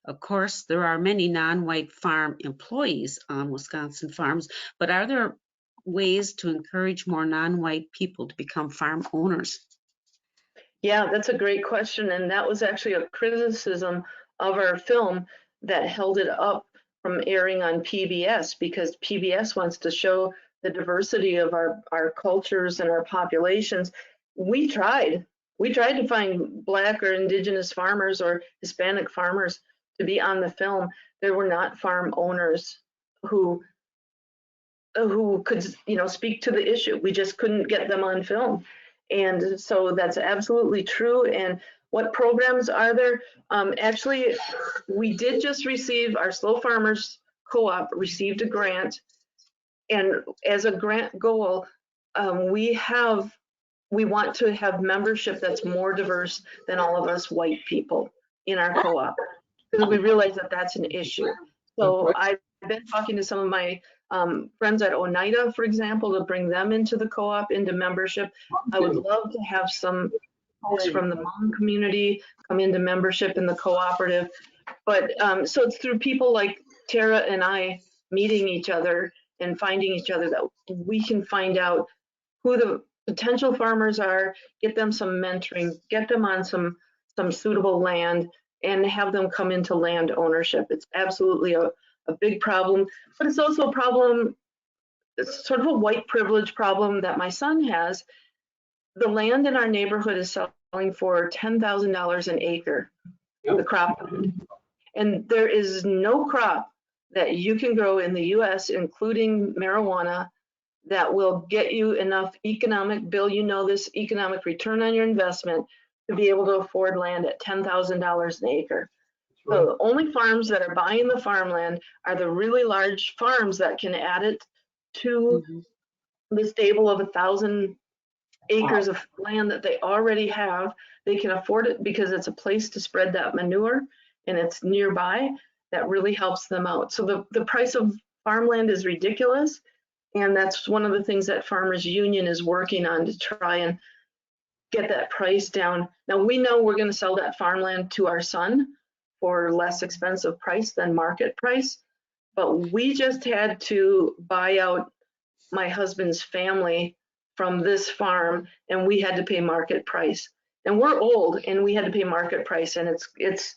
Of course, there are many non-white farm employees on Wisconsin farms, but are there ways to encourage more non-white people to become farm owners? Yeah, that's a great question. And that was actually a criticism of our film that held it up from airing on PBS, because PBS wants to show the diversity of our cultures and our populations. We tried to find Black or Indigenous farmers or Hispanic farmers to be on the film. There were not farm owners who who could, speak to the issue. We just couldn't get them on film. And so that's absolutely true. And what programs are there? Actually, we did just receive, our Slow Farmers Co-op received a grant. And as a grant goal, we want to have membership that's more diverse than all of us white people in our co-op, because we realize that that's an issue. So I've been talking to some of my friends at Oneida, for example, to bring them into the co-op, into membership. I would love to have some folks from the Hmong community come into membership in the cooperative. But so it's through people like Tara and I meeting each other and finding each other that we can find out who the potential farmers are, get them some mentoring, get them on some suitable land, and have them come into land ownership. It's absolutely a big problem, but it's also a problem, it's sort of a white privilege problem that my son has. The land in our neighborhood is selling for $10,000 an acre, the crop land. And there is no crop that you can grow in the US, including marijuana, that will get you enough economic, Bill, this economic return on your investment to be able to afford land at $10,000 an acre. Right. So the only farms that are buying the farmland are the really large farms that can add it to the stable of 1,000 acres of land that they already have. They can afford it because it's a place to spread that manure and it's nearby. That really helps them out. So the price of farmland is ridiculous. And that's one of the things that Farmers Union is working on, to try and get that price down. Now, we know we're going to sell that farmland to our son for less expensive price than market price, but we just had to buy out my husband's family from this farm, and we had to pay market price. And we're old, and we had to pay market price, and it's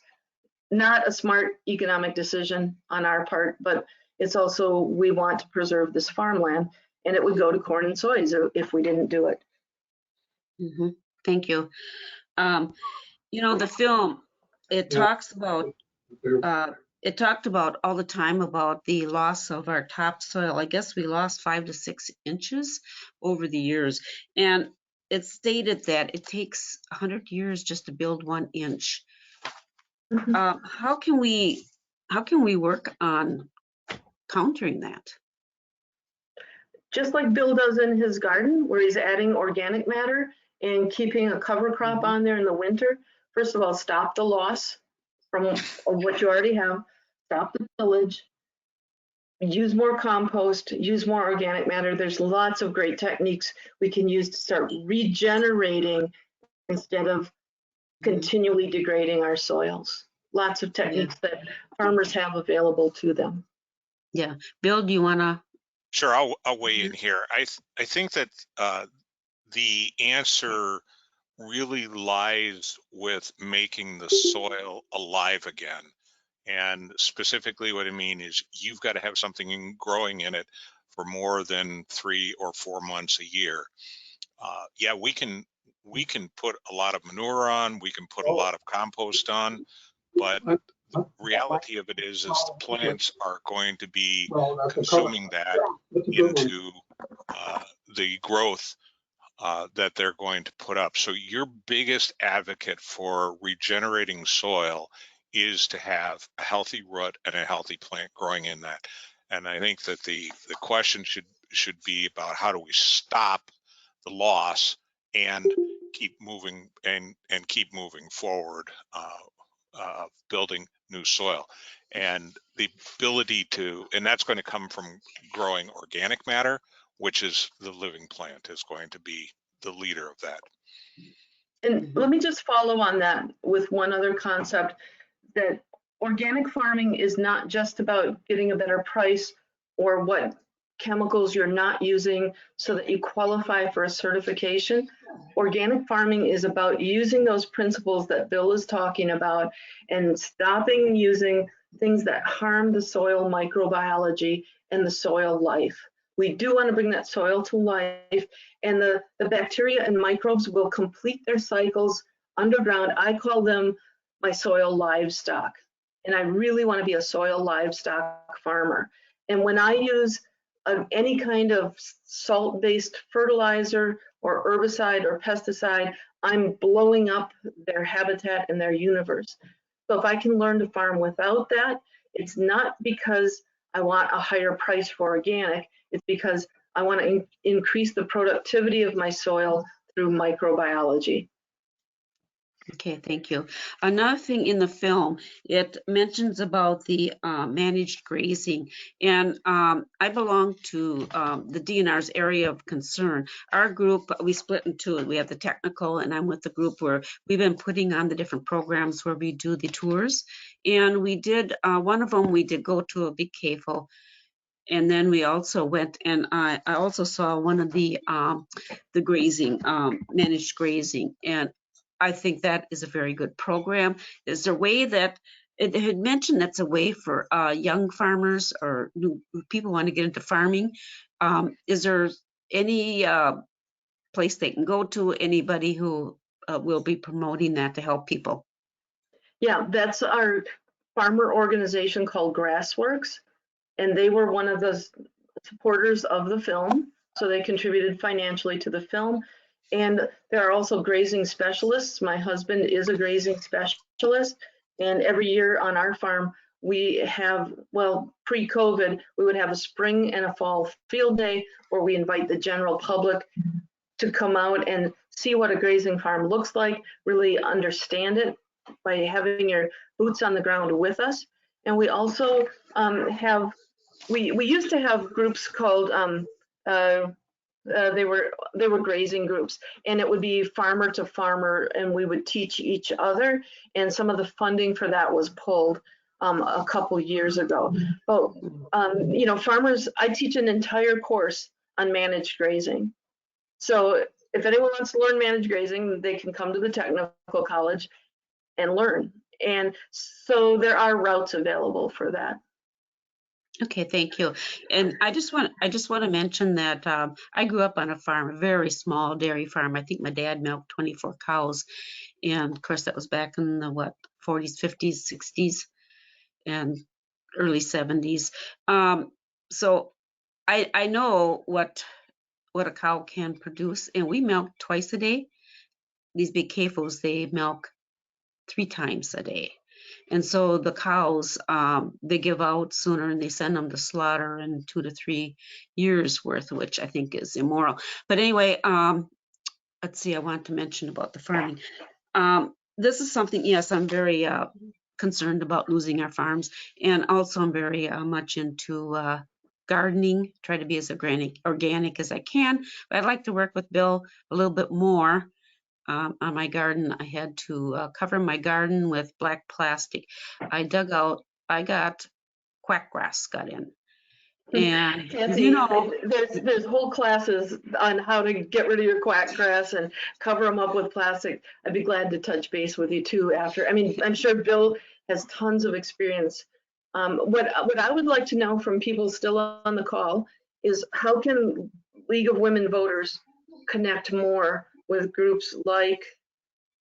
not a smart economic decision on our part, but it's also, we want to preserve this farmland, and it would go to corn and soys if we didn't do it. Thank you. The film, it talks about, it talked about all the time about the loss of our topsoil. I guess we lost 5 to 6 inches over the years. And it stated that it takes 100 years just to build 1 inch. How can we work on countering that? Just like Bill does in his garden, where he's adding organic matter and keeping a cover crop on there in the winter. First of all, stop the loss from what you already have, stop the tillage, use more compost, use more organic matter. There's lots of great techniques we can use to start regenerating instead of continually degrading our soils. Lots of techniques that farmers have available to them. Yeah. Bill, do you want to? Sure, I'll weigh in here. I think that the answer really lies with making the soil alive again. And specifically what I mean is you've got to have something growing in it for more than 3 or 4 months a year. Yeah, we can put a lot of manure on, we can put a lot of compost on, but the reality of it is the plants are going to be consuming that into the growth that they're going to put up. So your biggest advocate for regenerating soil is to have a healthy root and a healthy plant growing in that. And I think that the question should be about how do we stop the loss and keep moving and keep moving forward, building new soil. And the ability to, and that's going to come from growing organic matter, which is the living plant is going to be the leader of that. And let me just follow on that with one other concept, that organic farming is not just about getting a better price or what chemicals you're not using so that you qualify for a certification. Organic farming is about using those principles that Bill is talking about and stopping using things that harm the soil microbiology and the soil life. We do want to bring that soil to life, and the bacteria and microbes will complete their cycles underground. I call them my soil livestock, and I really want to be a soil livestock farmer. And when I use any kind of salt-based fertilizer or herbicide or pesticide, I'm blowing up their habitat and their universe. So if I can learn to farm without that, it's not because I want a higher price for organic, it's because I want to increase the productivity of my soil through microbiology. Okay, thank you. Another thing in the film, it mentions about the managed grazing, and I belong to the DNR's area of concern. Our group, we split in two. We have the technical, and I'm with the group where we've been putting on the different programs where we do the tours. And we did, one of them, we did go to a big CAFO. And then we also went, and I also saw one of the grazing, managed grazing, and I think that is a very good program. Is there a way that it had mentioned that's a way for young farmers or new people want to get into farming? Is there any place they can go to? Anybody who will be promoting that to help people? Yeah, that's our farmer organization called Grassworks, and they were one of the supporters of the film, so they contributed financially to the film. And there are also grazing specialists. My husband is a grazing specialist, and every year on our farm we have, well, pre-COVID, we would have a spring and a fall field day where we invite the general public to come out and see what a grazing farm looks like, really understand it by having your boots on the ground with us. And we also we used to have groups called they were grazing groups, and it would be farmer to farmer, and we would teach each other, and some of the funding for that was pulled a couple years ago. But you know, farmers, I teach an entire course on managed grazing. So if anyone wants to learn managed grazing, they can come to the technical college and learn. And so there are routes available for that. Okay, thank you. And I just want to mention that I grew up on a farm, a very small dairy farm. I think my dad milked 24 cows, and of course that was back in the 40s, 50s, 60s, and early 70s. So I know what a cow can produce, and we milk twice a day. These big CAFOs, they milk 3 times a day. And so the cows, they give out sooner and they send them to slaughter in 2 to 3 years worth, which I think is immoral. But anyway, let's see, I want to mention about the farming. This is something, yes, I'm very concerned about losing our farms. And also I'm very much into gardening, try to be as organic as I can. But I'd like to work with Bill a little bit more. On my garden, I had to cover my garden with black plastic. I got quackgrass got in. And Kathy, you know, there's whole classes on how to get rid of your quackgrass and cover them up with plastic. I'd be glad to touch base with you too after. I mean, I'm sure Bill has tons of experience. What I would like to know from people still on the call is how can League of Women Voters connect more with groups like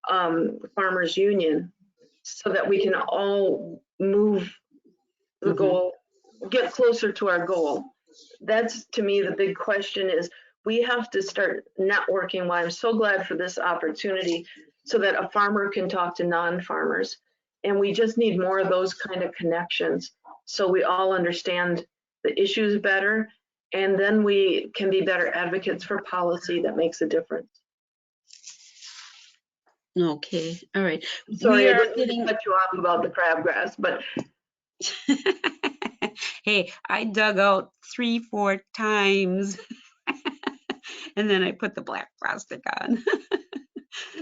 Farmers Union so that we can all move the goal, get closer to our goal. That's, to me, the big question is we have to start networking. Why I'm so glad for this opportunity so that a farmer can talk to non-farmers. And we just need more of those kind of connections so we all understand the issues better, and then we can be better advocates for policy that makes a difference. Okay, all right. Sorry, I didn't cut you off about the crabgrass, but hey, I dug out 3-4 times and then I put the black plastic on.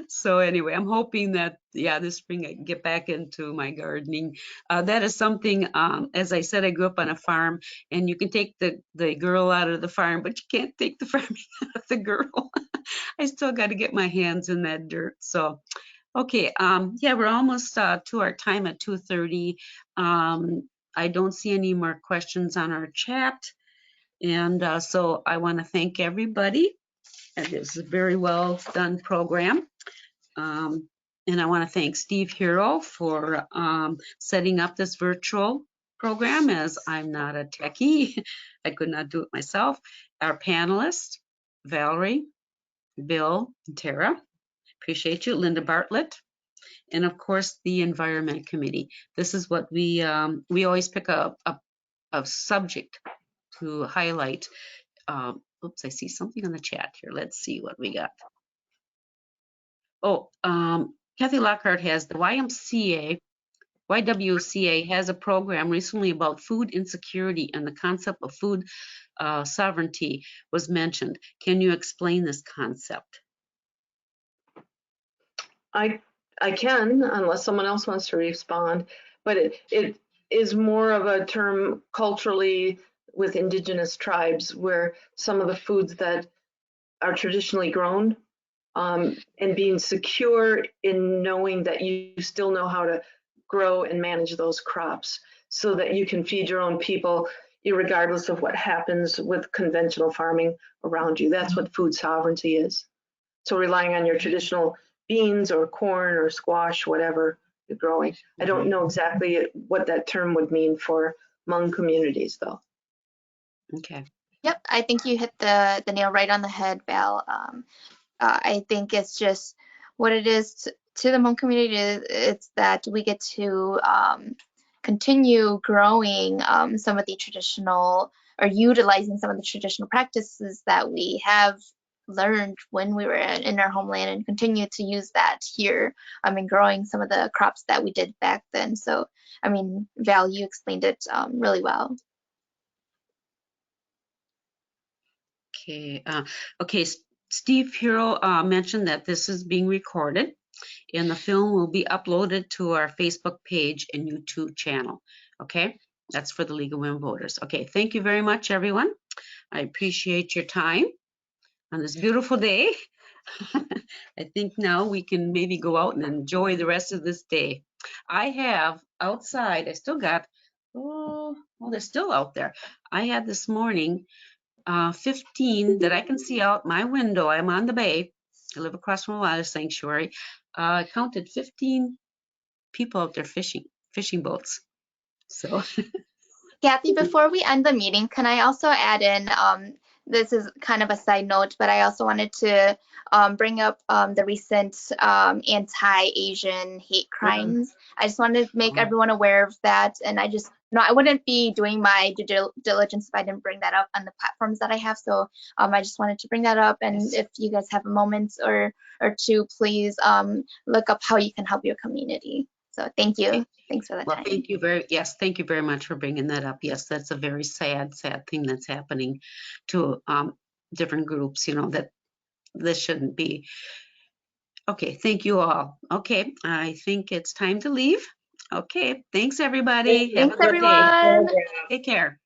So anyway, I'm hoping that, yeah, this spring I can get back into my gardening. That is something, as I said, I grew up on a farm, and you can take the girl out of the farm, but you can't take the farming out of the girl. I still got to get my hands in that dirt. So, okay, yeah, we're almost to our time at 2:30. I don't see any more questions on our chat. And so I want to thank everybody. It was a very well done program. And I want to thank Steve Hero for setting up this virtual program, as I'm not a techie. I could not do it myself. Our panelists, Valerie, Bill, and Tara. Appreciate you. Linda Bartlett. And of course, the Environment Committee. This is what we always pick a subject to highlight. Oops, I see something on the chat here. Let's see what we got. Oh, Kathy Lockhart has the YWCA has a program recently about food insecurity, and the concept of food sovereignty was mentioned. Can you explain this concept? I can, unless someone else wants to respond, but it is more of a term culturally with indigenous tribes, where some of the foods that are traditionally grown, and being secure in knowing that you still know how to grow and manage those crops so that you can feed your own people irregardless of what happens with conventional farming around you. That's what food sovereignty is. So relying on your traditional beans or corn or squash, whatever you're growing. I don't know exactly what that term would mean for Hmong communities, though. Okay. Yep, I think you hit the nail right on the head, Val. I think it's just what it is to the Hmong community. It's that we get to continue growing some of the traditional, or utilizing some of the traditional practices that we have learned when we were in our homeland, and continue to use that here. I mean, growing some of the crops that we did back then. So, I mean, Val, you explained it really well. Okay. Okay. Steve Hero mentioned that this is being recorded, and the film will be uploaded to our Facebook page and YouTube channel. Okay. That's for the League of Women Voters. Okay. Thank you very much, everyone. I appreciate your time on this beautiful day. I think now we can maybe go out and enjoy the rest of this day. I have outside, I still got, oh, well, they're still out there. I had this morning 15 that I can see out my window. I'm on the bay. I live across from a wildlife sanctuary. I counted 15 people out there fishing boats. So Kathy, before we end the meeting, can I also add in, this is kind of a side note, but I also wanted to bring up the recent anti-Asian hate crimes. I just wanted to make everyone aware of that. And I just, I wouldn't be doing my due diligence if I didn't bring that up on the platforms that I have. So I just wanted to bring that up. And if you guys have a moment or two, please look up how you can help your community. So thank you. Thanks for that time. Thank you very much for bringing that up. Yes, that's a very sad thing that's happening to different groups, you know, that this shouldn't be. Okay, thank you all. Okay, I think it's time to leave. Okay, thanks everybody. Have a Thanks, good day. everyone. Take care.